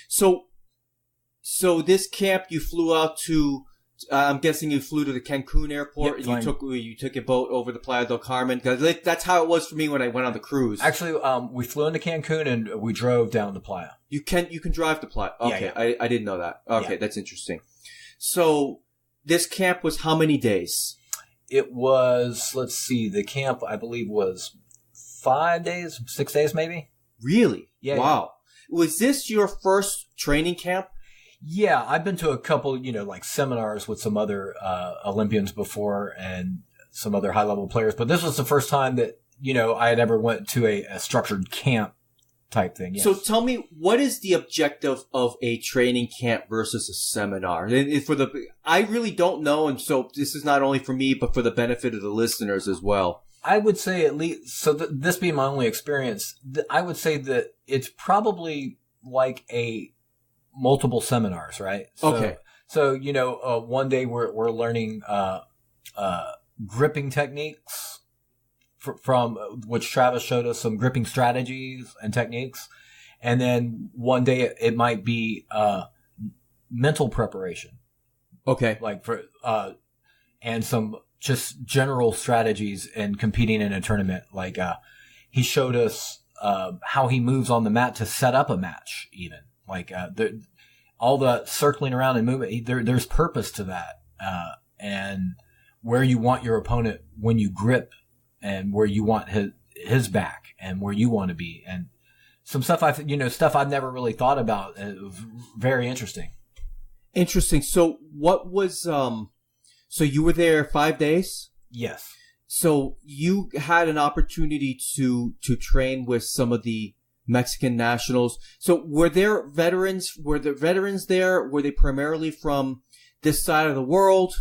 So this camp, you flew out to, I'm guessing you flew to the Cancun airport, and you took a boat over the Playa del Carmen. 'Cause that's how it was for me when I went on the cruise. Actually, we flew into Cancun and we drove down to Playa. You can drive to Playa. Okay, yeah. I didn't know that. Okay, yeah. That's interesting. So this camp was how many days? It was, let's see, the camp I believe was 5 days, 6 days maybe. Really? Yeah. Wow. Yeah. Was this your first training camp? Yeah, I've been to a couple, like seminars with some other Olympians before and some other high-level players, but this was the first time that, I had ever went to a structured camp type thing. Yes. So tell me, what is the objective of a training camp versus a seminar? I really don't know, and so this is not only for me, but for the benefit of the listeners as well. I would say at least, so this being my only experience, I would say that it's probably like multiple seminars, right? Okay. So, one day we're learning, gripping techniques from which Travis showed us some gripping strategies and techniques. And then one day it might be, mental preparation. Okay. Like and some just general strategies in competing in a tournament. Like, he showed us, how he moves on the mat to set up a match even. Like, all the circling around and movement, there's purpose to that. And where you want your opponent when you grip and where you want his back and where you want to be. And some stuff stuff I've never really thought about. It was very interesting. Interesting. So what was, so you were there 5 days? Yes. So you had an opportunity to train with some of the Mexican nationals. So were there veterans? Were the veterans there? Were they primarily from this side of the world?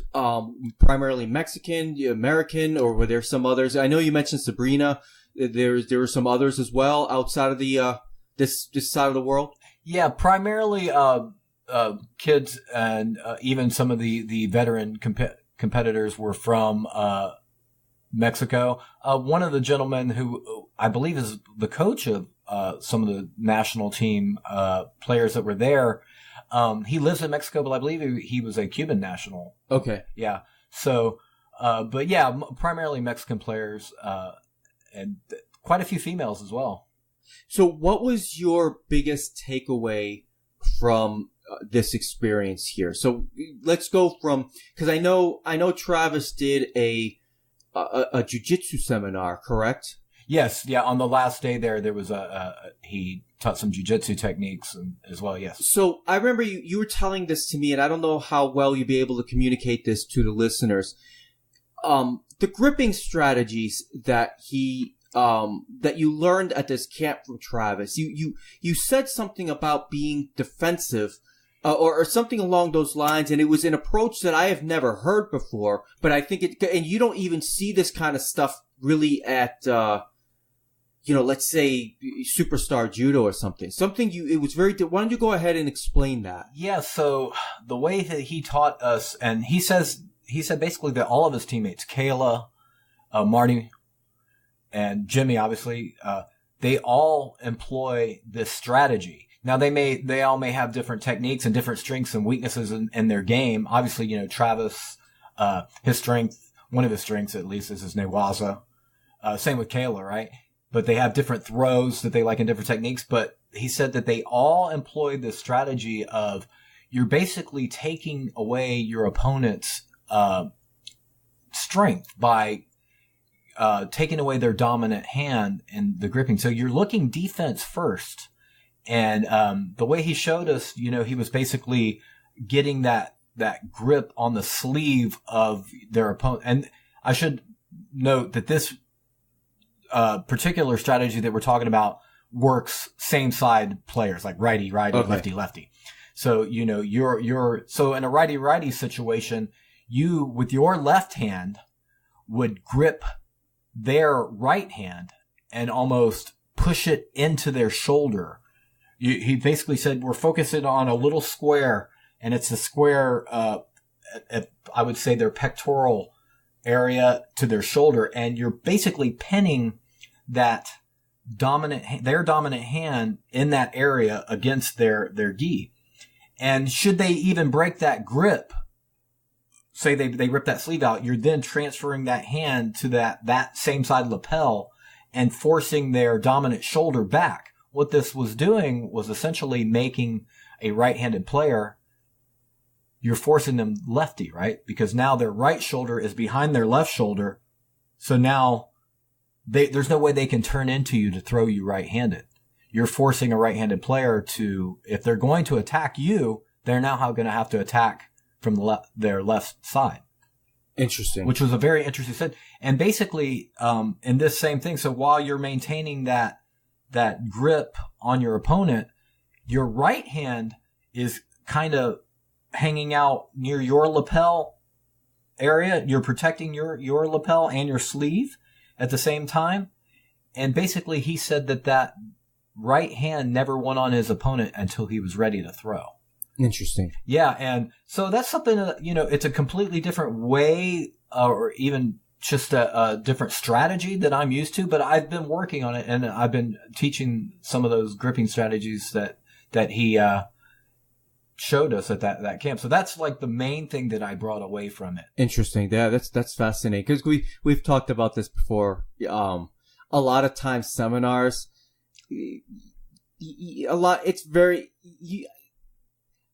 Primarily Mexican, American, or were there some others? I know you mentioned Sabrina. there were some others as well outside of the this side of the world. Yeah, primarily kids and even some of the veteran competitors were from Mexico. One of the gentlemen who I believe is the coach of some of the national team players that were there, he lives in Mexico, but I believe he was a Cuban national. Okay. Yeah. So, but yeah, primarily Mexican players and quite a few females as well. So what was your biggest takeaway from this experience here? So let's go from, because I know Travis did a jiu-jitsu seminar, correct? Yes, yeah. On the last day there was he taught some jiu-jitsu techniques as well. Yes. So I remember you were telling this to me, and I don't know how well you'd be able to communicate this to the listeners. The gripping strategies that that you learned at this camp from Travis. You said something about being defensive. Or something along those lines, and it was an approach that I have never heard before. But I think and you don't even see this kind of stuff really at, let's say Superstar Judo or something. It was very. Why don't you go ahead and explain that? Yeah. So the way that he taught us, and he said basically that all of his teammates, Kayla, Marty, and Jimmy, obviously, they all employ this strategy. Now they all may have different techniques and different strengths and weaknesses in their game. Obviously, Travis, one of his strengths at least is his waza. Same with Kayla, right? But they have different throws that they like in different techniques. But he said that they all employ this strategy of you're basically taking away your opponent's, strength by, taking away their dominant hand in the gripping. So you're looking defense first. And the way he showed us, he was basically getting that grip on the sleeve of their opponent. And I should note that this particular strategy that we're talking about works same side players, like righty, okay. lefty. So, so in a righty situation, you with your left hand would grip their right hand and almost push it into their shoulder. He basically said, we're focusing on a little square, and it's the square, I would say their pectoral area to their shoulder, and you're basically pinning that their dominant hand in that area against their gi. And should they even break that grip, say they rip that sleeve out, you're then transferring that hand to that same side lapel and forcing their dominant shoulder back. What this was doing was essentially making a right-handed player, you're forcing them lefty, right? Because now their right shoulder is behind their left shoulder. So now there's no way they can turn into you to throw you right-handed. You're forcing a right-handed player to, if they're going to attack you, they're now going to have to attack from their left side. Interesting. Which was a very interesting set. And basically, in this same thing, so while you're maintaining that grip on your opponent, your right hand is kind of hanging out near your lapel area. You're protecting your lapel and your sleeve at the same time. And basically he said that right hand never went on his opponent until he was ready to throw. Interesting. Yeah. And so that's something that, it's a completely different way or even just a different strategy that I'm used to, but I've been working on it, and I've been teaching some of those gripping strategies that he showed us at that camp. So that's like the main thing that I brought away from it. Interesting. Yeah, that's fascinating, because we've talked about this before. A lot of times seminars,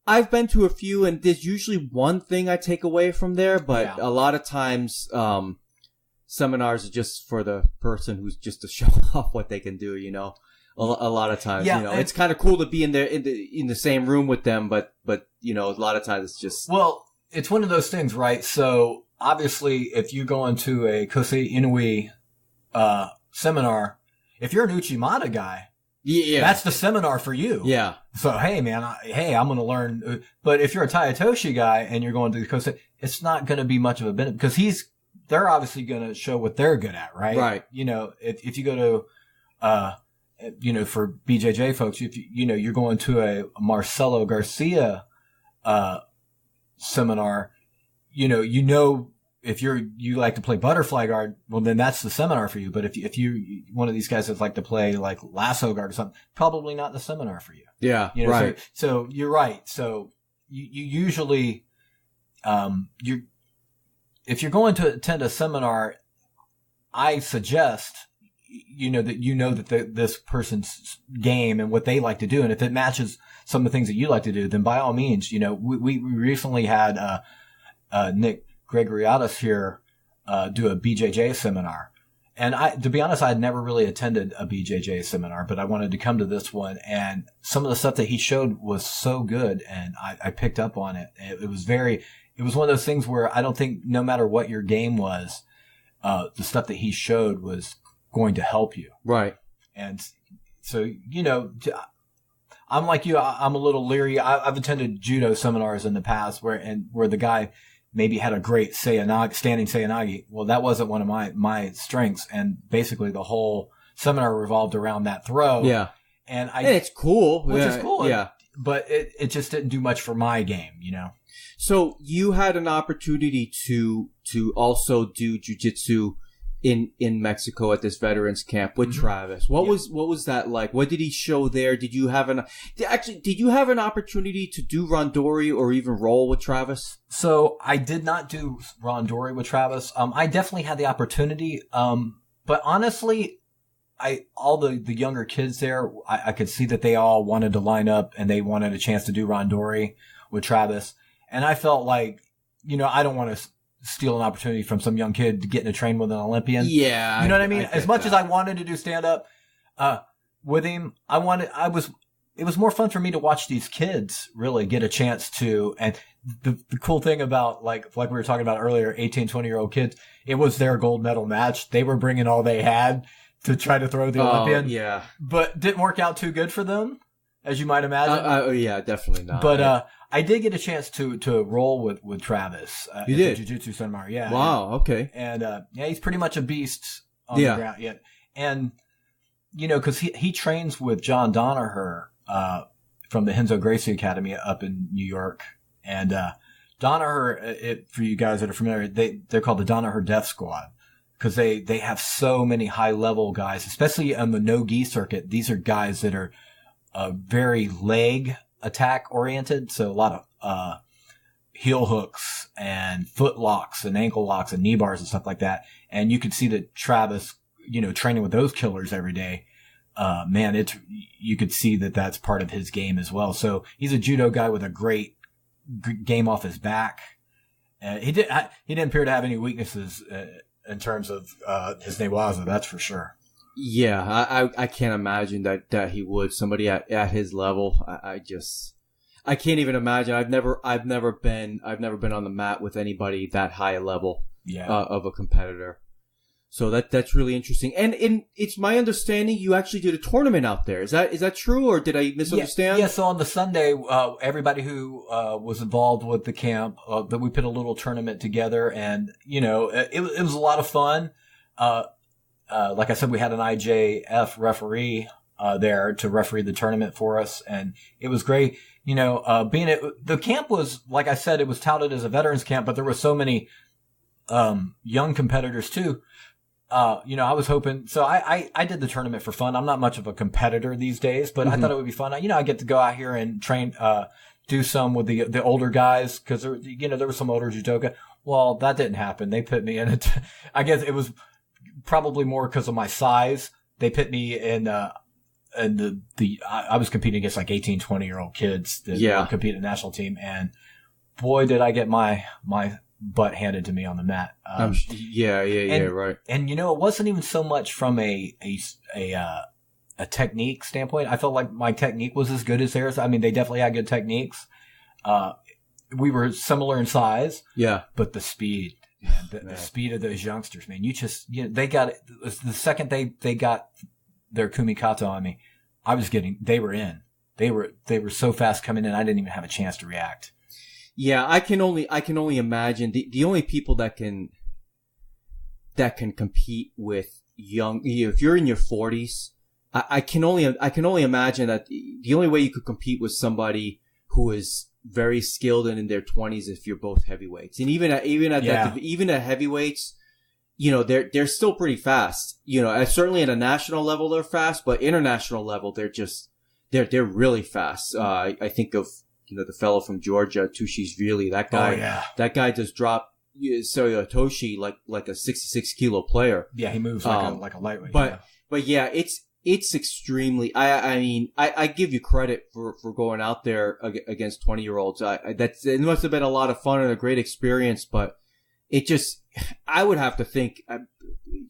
I've been to a few, and there's usually one thing I take away from there, but a lot of times seminars are just for the person who's just to show off what they can do, A lot of times, it's kind of cool to be in the same room with them, but a lot of times it's just. Well, it's one of those things, right? So obviously, if you go into a Kosei Inui seminar, if you're an Uchimata guy, that's the seminar for you. Yeah. So hey, man, I'm going to learn. But if you're a Tayatoshi guy and you're going to the Kosei, it's not going to be much of a benefit, because he's they're obviously going to show what they're good at, right? Right. If you go to, for BJJ folks, if you're going to a Marcelo Garcia, seminar, if you like to play butterfly guard, well, then that's the seminar for you. But if you one of these guys that like to play like lasso guard or something, probably not the seminar for you. Yeah. Right. So you're right. So you usually, if you're going to attend a seminar, I suggest, that this person's game and what they like to do. And if it matches some of the things that you like to do, then by all means, we recently had, Nick Gregoriadis here, do a BJJ seminar. And to be honest, I had never really attended a BJJ seminar, but I wanted to come to this one. And some of the stuff that he showed was so good. And I picked up on it. It was one of those things where I don't think no matter what your game was, the stuff that he showed was going to help you. Right. And so, I'm like you, I'm a little leery. I've attended judo seminars in the past where the guy maybe had a great standing seoinage. Well, that wasn't one of my strengths. And basically the whole seminar revolved around that throw. Yeah. And it's cool. Which is cool. Yeah. But it just didn't do much for my game, So you had an opportunity to also do jiu-jitsu in Mexico at this veterans camp with Travis. What was that like? What did he show there? Did you have an opportunity to do randori or even roll with Travis? So I did not do randori with Travis. I definitely had the opportunity. But honestly, all the younger kids there, I could see that they all wanted to line up and they wanted a chance to do randori with Travis. And I felt like, I don't want to steal an opportunity from some young kid to get in a train with an Olympian. Yeah. You know what I mean? As much as I wanted to do stand up, with him, it was more fun for me to watch these kids really get a chance to, and the cool thing about like we were talking about earlier, 18, 20-year-old kids, it was their gold medal match. They were bringing all they had to try to throw the Olympian. Yeah. But didn't work out too good for them, as you might imagine. Yeah, definitely not. But, I did get a chance to roll with Travis. You did? The Jiu-Jitsu seminar, yeah. Wow, okay. And, he's pretty much a beast on the ground yet. And, cause he trains with John Donaher, from the Renzo Gracie Academy up in New York. And, Donaher, for you guys that are familiar, they're called the Donaher Death Squad. Cause they have so many high level guys, especially on the no-gi circuit. These are guys that are, very leg attack oriented. So a lot of, heel hooks and foot locks and ankle locks and knee bars and stuff like that. And you could see that Travis, training with those killers every day. You could see that that's part of his game as well. So he's a judo guy with a great game off his back. He didn't appear to have any weaknesses, in terms of, his waza, that's for sure. Yeah, I can't imagine that he would. Somebody at his level, I can't even imagine. I've never been on the mat with anybody that high a level, of a competitor. So that's really interesting. And it's my understanding you actually did a tournament out there. Is that true, or did I misunderstand? Yeah. So on the Sunday, everybody who was involved with the camp, that we put a little tournament together, and it was a lot of fun. Like I said, we had an IJF referee there to referee the tournament for us, and it was great. The camp was, like I said, it was touted as a veterans camp, but there were so many young competitors too. I was hoping, so I did the tournament for fun. I'm not much of a competitor these days, but I thought it would be fun. I get to go out here and train, do some with the older guys, cause there were some older judoka. Well, that didn't happen. They put me in it. I guess it was probably more because of my size. They put me in, I was competing against like 18, 20-year-old kids that were competing in the national team. And boy, did I get my butt handed to me on the mat. Right. And it wasn't even so much from a technique standpoint. I felt like my technique was as good as theirs. I mean, they definitely had good techniques. We were similar in size. Yeah. But the speed, man, the speed of those youngsters, man, they got it. The second they got their kumikata on me, they were in. They were so fast coming in, I didn't even have a chance to react. Yeah, I can only imagine the only people that can that can compete with if you're in your 40s, I can only imagine that the only way you could compete with somebody who is very skilled and in their 20s if you're both heavyweights. And even at heavyweights, they're still pretty fast. Certainly at a national level they're fast, but international level they're really fast. I think of the fellow from Georgia, Tushishvili. That guy just dropped Toshi like a 66 kilo player. Yeah, he moves like a lightweight. But yeah, it's extremely. I give you credit for going out there against 20-year-olds. It must have been a lot of fun and a great experience. But I would have to think it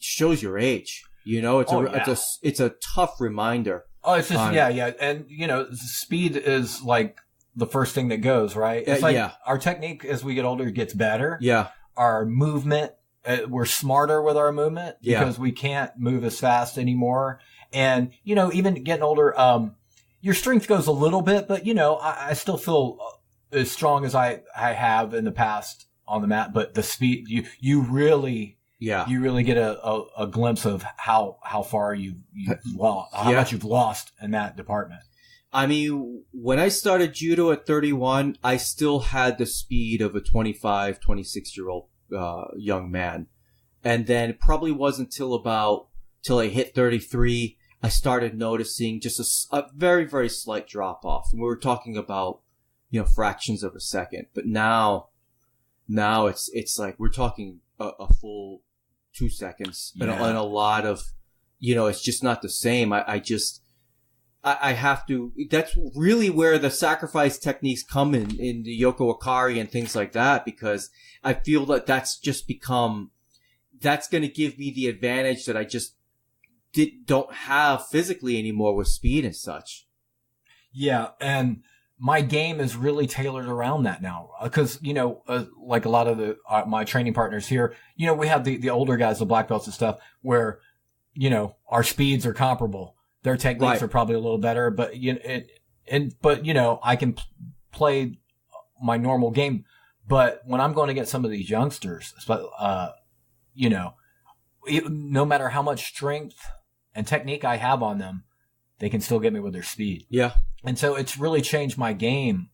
shows your age. It's a tough reminder. Oh, it's just yeah, and speed is like the first thing that goes, right? It's our technique as we get older gets better. Yeah, our movement. We're smarter with our movement because we can't move as fast anymore. And, even getting older, your strength goes a little bit, but, I still feel as strong as I have in the past on the mat. But the speed, you really get a glimpse of how far you've lost, how much you've lost in that department. I mean, when I started judo at 31, I still had the speed of a 25, 26-year-old young man. And then it probably wasn't till I hit 33, I started noticing just a very, very slight drop off. And we were talking about, fractions of a second. But now it's like we're talking a full 2 seconds and a lot of, it's just not the same. I have to, that's really where the sacrifice techniques come in the Yoko Wakare and things like that, because I feel that that's going to give me the advantage that I just don't have physically anymore with speed and such. Yeah. And my game is really tailored around that now. Cause, like a lot of my training partners here, we have the older guys, the black belts and stuff where, our speeds are comparable. Their techniques are probably a little better, but I can play my normal game. But when I'm going to get some of these youngsters, no matter how much strength and technique I have on them, they can still get me with their speed. Yeah. And so it's really changed my game,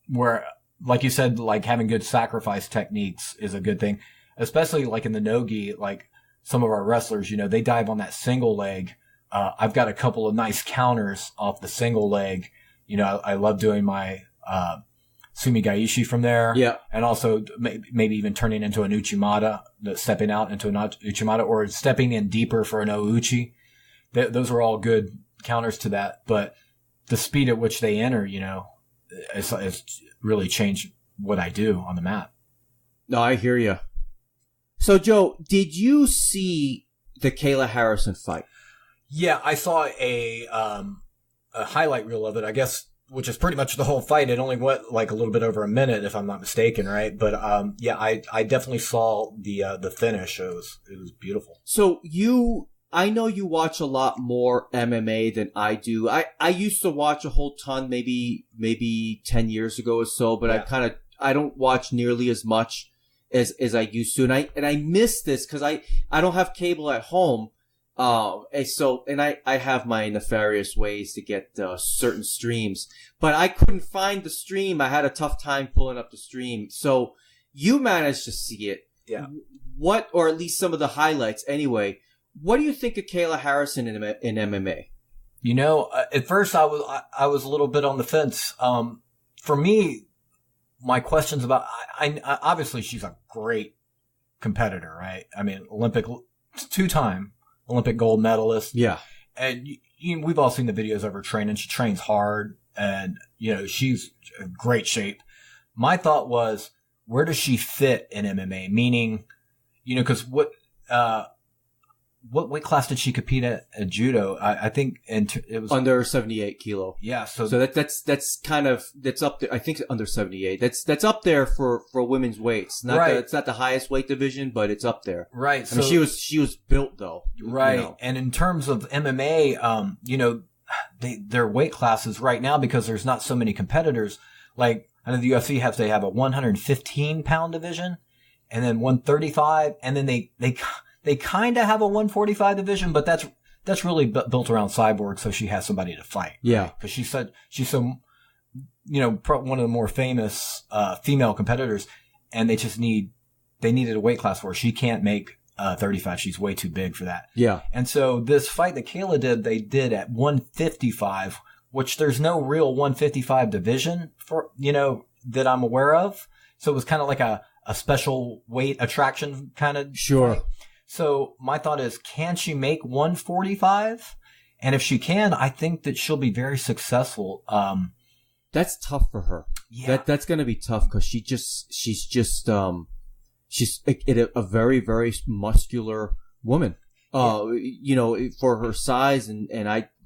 where, like you said, like having good sacrifice techniques is a good thing, especially like in the no-gi, like some of our wrestlers, they dive on that single leg. I've got a couple of nice counters off the single leg. I love doing my, Sumi Gaishi from there. Yeah. And also maybe even turning into an Uchimata, stepping out into an Uchimata or stepping in deeper for an Ouchi. Those are all good counters to that. But the speed at which they enter, it's really changed what I do on the mat. No, I hear you. So, Joe, did you see the Kayla Harrison fight? Yeah, I saw a highlight reel of it, I guess, which is pretty much the whole fight. It only went like a little bit over a minute, if I'm not mistaken, right? But I definitely saw the finish. It was beautiful. So I know you watch a lot more MMA than I do. I used to watch a whole ton, maybe 10 years ago or so, but I don't watch nearly as much as I used to. And I miss this because I don't have cable at home. And I have my nefarious ways to get certain streams, but I couldn't find the stream. I had a tough time pulling up the stream. So you managed to see it. Yeah. Or at least some of the highlights anyway. What do you think of Kayla Harrison in MMA? At first I was a little bit on the fence. For me, my questions about, I obviously she's a great competitor, right? I mean, two-time Olympic gold medalist. Yeah. And we've all seen the videos of her training. She trains hard and, she's in great shape. My thought was, where does she fit in MMA? Meaning, cause what weight class did she compete at judo? I think it was under 78 kilo. Yeah. So that's up there. I think under 78. That's up there for women's weights. It's not the highest weight division, but it's up there. Right. I mean, she was built though. Right. And in terms of MMA, their weight classes right now, because there's not so many competitors, like I know the UFC they have a 115 pound division. and then 135, and then they kind of have a 145 division, but that's really built around Cyborg, so she has somebody to fight. Yeah. Because she's so, one of the more famous female competitors, and they needed a weight class for her. She can't make 35. She's way too big for that. Yeah. And so this fight that Kayla did, they did at 155, which there's no real 155 division for, that I'm aware of. So it was kind of like a special weight attraction kind of. Sure. Fight. So my thought is, can she make 145? And if she can, I think that she'll be very successful. That's tough for her. Yeah. That's going to be tough because she's a very, very muscular woman. For her size and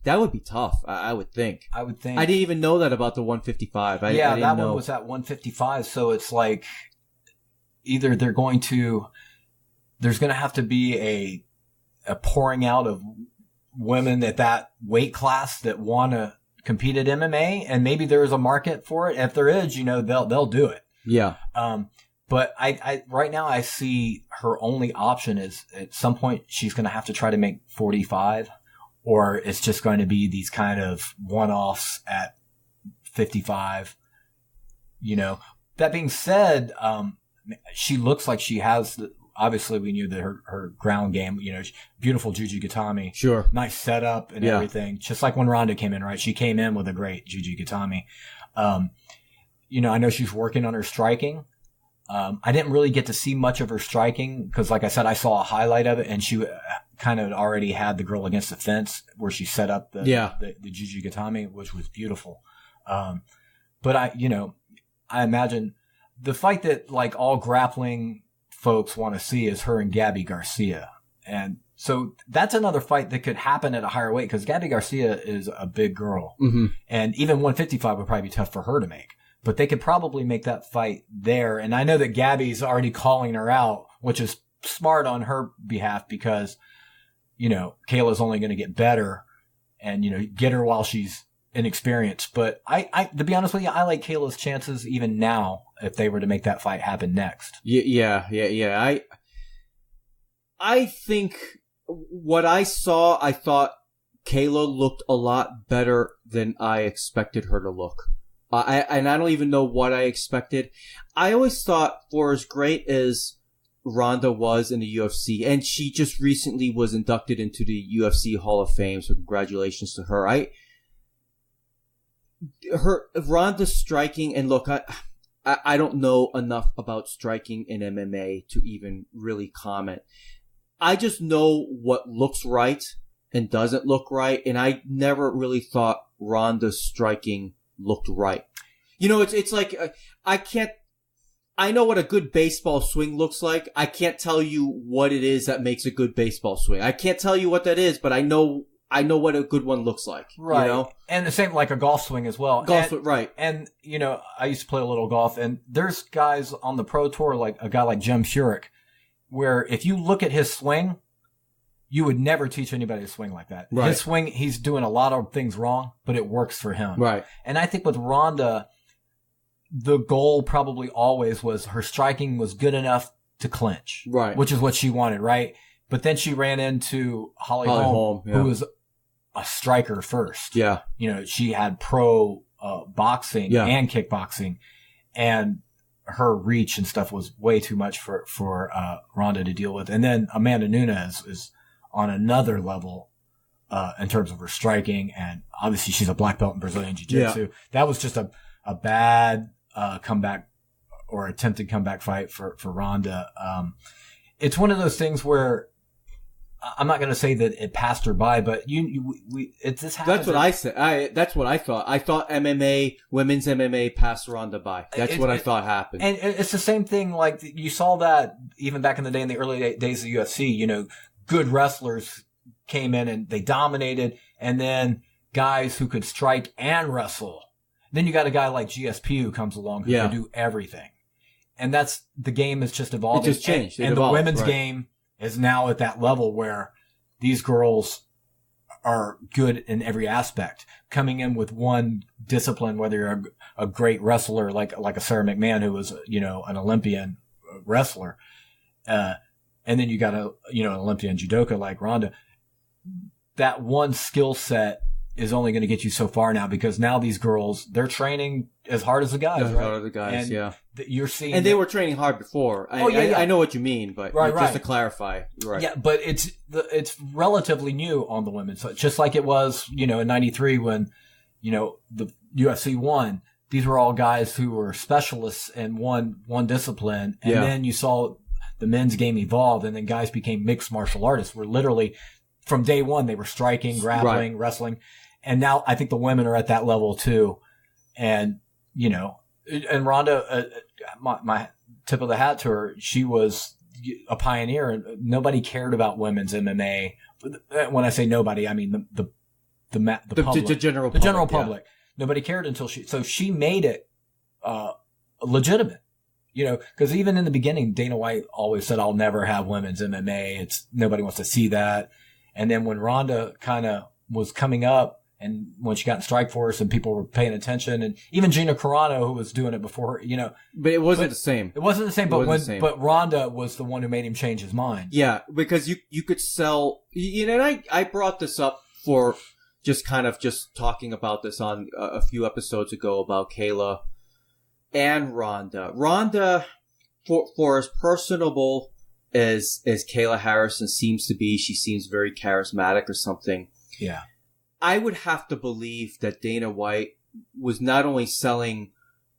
that would be tough. I would think. I didn't even know that about the 155. I that didn't know. one was at 155. So it's like either there's going to have to be a pouring out of women at that weight class that want to compete at MMA, and maybe there is a market for it. If there is, they'll do it. Yeah. But I right now I see her only option is at some point she's going to have to try to make 45, or it's just going to be these kind of one-offs at 55. That being said, she looks like she has obviously we knew that her ground game, beautiful Juji Gatami. Sure. Nice setup and everything. Just like when Ronda came in, right? She came in with a great Juji Gatami. I know she's working on her striking. I didn't really get to see much of her striking because, like I said, I saw a highlight of it, and she kind of already had the girl against the fence where she set up the Juji Gatami, which was beautiful. But I imagine the fight that like all grappling folks want to see is her and Gabby Garcia. And so that's another fight that could happen at a higher weight because Gabby Garcia is a big girl. Mm-hmm. And even 155 would probably be tough for her to make. But they could probably make that fight there. And I know that Gabby's already calling her out, which is smart on her behalf because, Kayla's only going to get better and, get her while she's inexperienced. But I, to be honest with you, I like Kayla's chances even now if they were to make that fight happen next. Yeah. I think what I saw, I thought Kayla looked a lot better than I expected her to look. I don't even know what I expected. I always thought for as great as Ronda was in the UFC, and she just recently was inducted into the UFC Hall of Fame, so congratulations to her. Ronda's striking, and look, I don't know enough about striking in MMA to even really comment. I just know what looks right and doesn't look right, and I never really thought Ronda's striking looked right. It's like I know what a good baseball swing looks like. I can't tell you what it is that makes a good baseball swing. I can't tell you what that is, but I know what a good one looks like. Right. And the same like a golf swing as well. Right. And, I used to play a little golf, and there's guys on the pro tour, like a guy like Jim Furyk, where if you look at his swing, you would never teach anybody to swing like that. Right. His swing, he's doing a lot of things wrong, but it works for him. Right. And I think with Ronda, the goal probably always was her striking was good enough to clinch. Right. Which is what she wanted, right? But then she ran into Holly Holm, who was a striker first. Yeah. She had pro boxing and kickboxing, and her reach and stuff was way too much for Ronda to deal with. And then Amanda Nunes is on another level in terms of her striking, and obviously she's a black belt in Brazilian Jiu-Jitsu. Yeah. That was just a bad comeback or attempted comeback fight for Ronda. It's one of those things where I'm not going to say that it passed her by, but it just happens. That's what I said. That's what I thought. I thought women's MMA passed Ronda by. That's what I thought happened. And it's the same thing. Like you saw that even back in the day, in the early days of UFC, good wrestlers came in and they dominated, and then guys who could strike and wrestle. Then you got a guy like GSP who comes along who can do everything. And the game has just evolved. It just changed. And the women's game is now at that level where these girls are good in every aspect, coming in with one discipline, whether you're a great wrestler like a Sarah McMahon, who was, an Olympian wrestler. And then you got an Olympian judoka like Ronda. That one skill set is only going to get you so far now, because now these girls, they're training as hard as the guys, as right? hard as the guys, and yeah. You're seeing, and they were training hard before. I know what you mean, but just to clarify, right? Yeah, but it's relatively new on the women, so just like it was, in '93 when, the UFC won. These were all guys who were specialists in one discipline, and then you saw the men's game evolve, and then guys became mixed martial artists. Where literally from day one they were striking, grappling, wrestling. And now I think the women are at that level too. And, and Ronda, my tip of the hat to her, she was a pioneer, and nobody cared about women's MMA. When I say nobody, I mean the public. The general public. Yeah. Nobody cared until she made it, legitimate, cause even in the beginning, Dana White always said, I'll never have women's MMA. Nobody wants to see that. And then when Ronda kind of was coming up, and when she got in Strikeforce and people were paying attention, and even Gina Carano, who was doing it before her, But it wasn't the same. It wasn't the same, but Ronda was the one who made him change his mind. Yeah, because you could sell, and I brought this up for just talking about this on a few episodes ago about Kayla and Ronda. Ronda, for as personable as Kayla Harrison seems to be, she seems very charismatic or something. Yeah. I would have to believe that Dana White was not only selling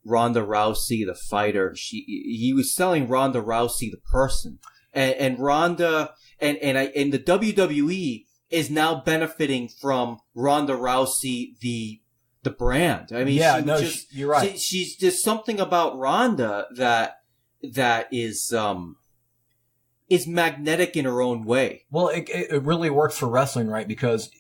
Ronda Rousey, the fighter, he was selling Ronda Rousey, the person. And Ronda, and the WWE is now benefiting from Ronda Rousey, the brand. I mean, you're right. She's just something about Ronda that is magnetic in her own way. Well, it really works for wrestling, right? Because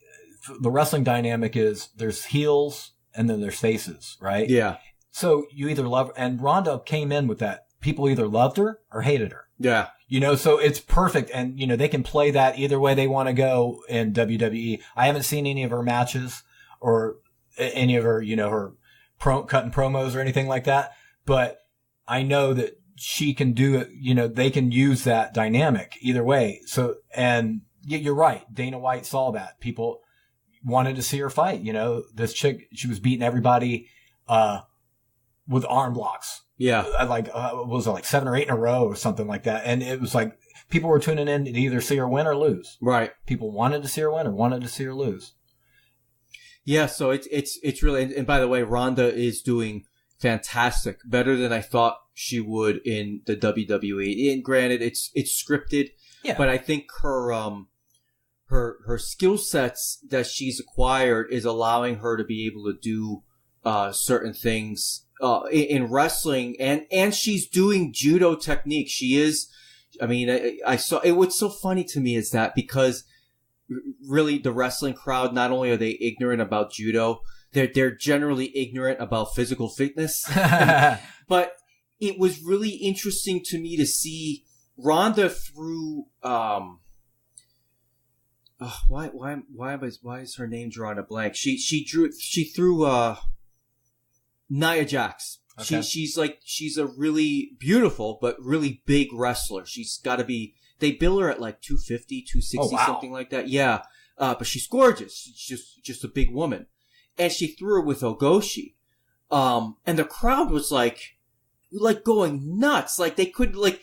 the wrestling dynamic is there's heels and then there's faces, right? Yeah. So you either love, and Ronda came in with that. People either loved her or hated her. Yeah. So it's perfect. And, they can play that either way they want to go in WWE. I haven't seen any of her matches or any of her, her cutting promos or anything like that. But I know that she can do it, they can use that dynamic either way. So, and you're right. Dana White saw that. People wanted to see her fight. This chick, she was beating everybody, with arm blocks. Yeah. Was it like 7 or 8 in a row or something like that? And it was like people were tuning in to either see her win or lose. Right. People wanted to see her win or wanted to see her lose. Yeah. So it's really, and by the way, Ronda is doing fantastic, better than I thought she would in the WWE. And granted, it's scripted, but I think her skill sets that she's acquired is allowing her to be able to do certain things in wrestling, and she's doing judo technique. She is, I saw it. What's so funny to me is that because really the wrestling crowd, not only are they ignorant about judo, they're generally ignorant about physical fitness. But it was really interesting to me to see Ronda through why is her name drawn a blank? She threw Nia Jax. Okay. She's a really beautiful but really big wrestler. She's got to be. They bill her at like 250, 260, something like that. Yeah, but she's gorgeous. She's just a big woman, and she threw her with Ogoshi, and the crowd was like going nuts. Like they could like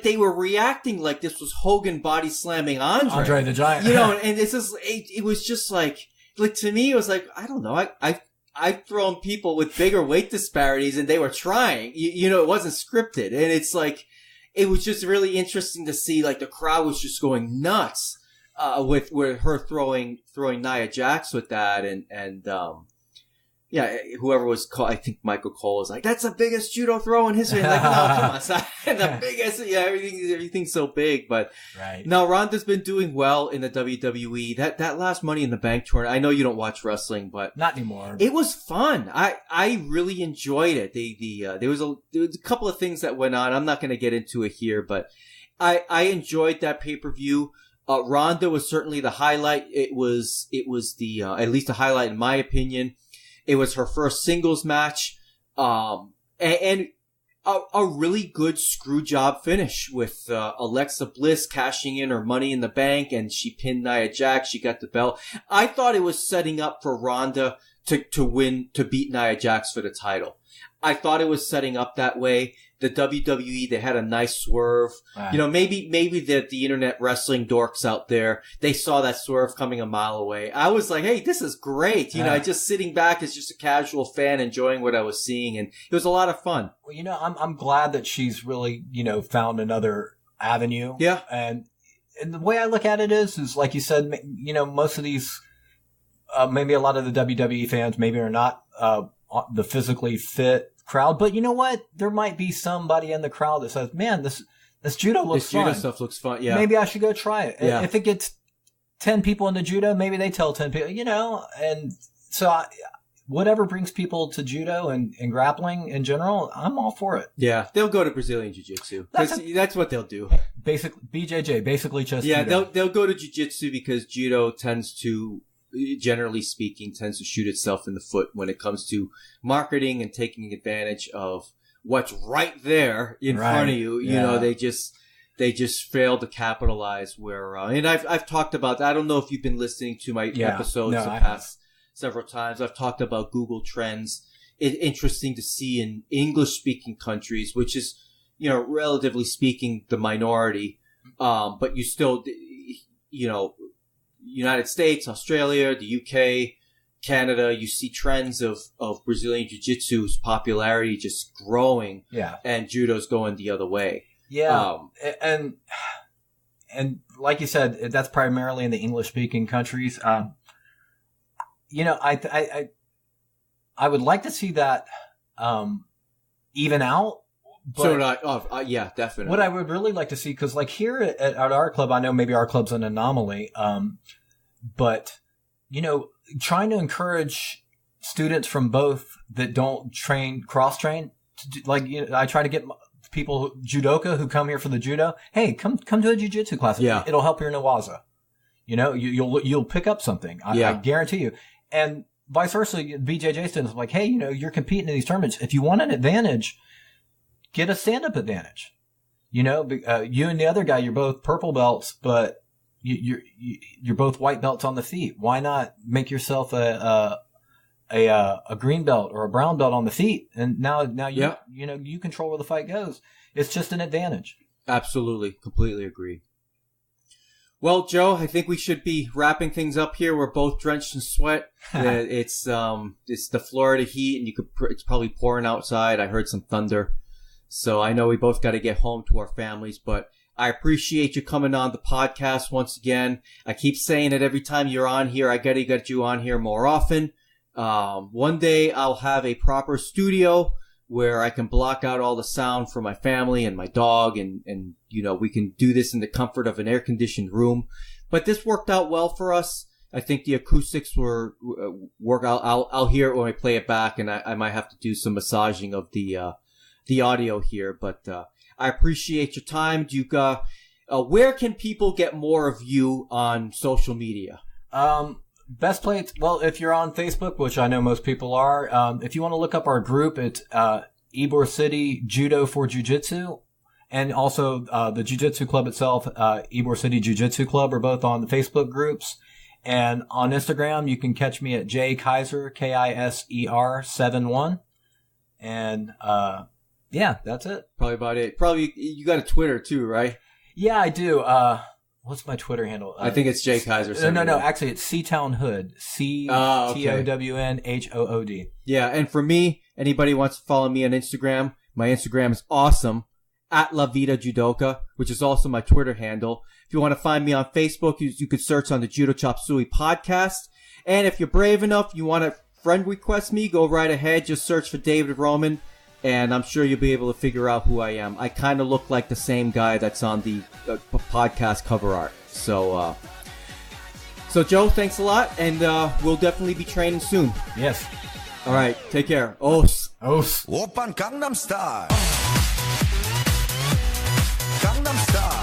they were reacting like this was Hogan body slamming Andre the Giant. And it was just like to me it was like, I don't know. I've thrown people with bigger weight disparities and they were trying. It wasn't scripted, and it's like it was just really interesting to see like the crowd was just going nuts with her throwing Nia Jax with that, and whoever was called, I think Michael Cole was like, that's the biggest judo throw in history. Like, no, come on, it's not the biggest. Yeah, everything's so big. But right. Now Ronda's been doing well in the WWE. That last Money in the Bank tournament, I know you don't watch wrestling, but not anymore. It was fun. I really enjoyed it. There was a couple of things that went on. I'm not going to get into it here, but I enjoyed that pay-per-view. Ronda was certainly the highlight. It was the at least a highlight in my opinion. It was her first singles match. And a really good screw job finish with Alexa Bliss cashing in her Money in the Bank, and she pinned Nia Jax. She got the belt. I thought it was setting up for Ronda to beat Nia Jax for the title. I thought it was setting up that way. The WWE, they had a nice swerve. Right. Maybe the internet wrestling dorks out there, they saw that swerve coming a mile away. I was like, hey, this is great. Just sitting back as just a casual fan, enjoying what I was seeing, and it was a lot of fun. Well, I'm glad that she's really, found another avenue. Yeah. And the way I look at it is like you said, most of these, maybe a lot of the WWE fans maybe are not, the physically fit crowd, but you know what? There might be somebody in the crowd that says, "Man, this judo looks fun. Judo stuff looks fun." Yeah, maybe I should go try it. Yeah. If it gets 10 people into judo, maybe they tell 10 people. And so whatever brings people to judo and grappling in general, I'm all for it. Yeah, they'll go to Brazilian Jiu-Jitsu. That's what they'll do. BJJ, basically just judo. Yeah, they'll go to Jiu-Jitsu because judo generally speaking, tends to shoot itself in the foot when it comes to marketing and taking advantage of what's right there in front of you. They just fail to capitalize where, and I've talked about that. I don't know if you've been listening to my episodes the past several times. I've talked about Google Trends. It's interesting to see in English speaking countries, which is, relatively speaking, the minority. But you still, United States, Australia, the UK, Canada, you see trends of Brazilian Jiu-Jitsu's popularity just growing. Yeah. And judo's going the other way. Yeah. And like you said, that's primarily in the English-speaking countries. I would like to see that even out. But yeah, definitely. What I would really like to see, because like here at our club, I know maybe our club's an anomaly, but trying to encourage students from both that don't cross train. I try to get people judoka who come here for the judo. Hey, come to a jiu-jitsu class. Yeah. It'll help your waza. You'll pick up something. I guarantee you. And vice versa, BJJ students like, hey, you're competing in these tournaments. If you want an advantage, get a stand-up advantage. You and the other guy, you're both purple belts, but you're both white belts on the feet. Why not make yourself a green belt or a brown belt on the feet? And now you control where the fight goes. It's just an advantage. Absolutely. Completely agree. Well, Joe, I think we should be wrapping things up here. We're both drenched in sweat. It's the Florida heat, and it's probably pouring outside. I heard some thunder. So I know we both got to get home to our families, but I appreciate you coming on the podcast once again. I keep saying it every time you're on here. I got to get you on here more often. One day I'll have a proper studio where I can block out all the sound for my family and my dog, and we can do this in the comfort of an air-conditioned room. But this worked out well for us. I think the acoustics work out. I'll hear it when I play it back, and I might have to do some massaging of the audio here, but I appreciate your time. Where can people get more of you on social media? Best place, well, if you're on Facebook, which I know most people are, if you want to look up our group, it's Ybor City Judo for Jiu-Jitsu, and also the Jiu-Jitsu Club itself, Ybor City Jiu-Jitsu Club, are both on the Facebook groups. And on Instagram, you can catch me at jkaiser, Kiser 71. And yeah, that's it. Probably about it. Probably you got a Twitter too, right? Yeah, I do. What's my Twitter handle? I think it's jkaiser. No. Actually, it's Seatown Hood. CTOWNHOOD. Yeah, and for me, anybody wants to follow me on Instagram, my Instagram is awesome, at La Vida Judoka, which is also my Twitter handle. If you want to find me on Facebook, you could search on the Judo Chop Suey podcast. And if you're brave enough, you want to friend request me, go right ahead. Just search for David Roman, and I'm sure you'll be able to figure out who I am. I kind of look like the same guy that's on the podcast cover art. So Joe, thanks a lot, and we'll definitely be training soon. Yes. All right, take care. Os. Oppan Gangnam Style. Gangnam Style.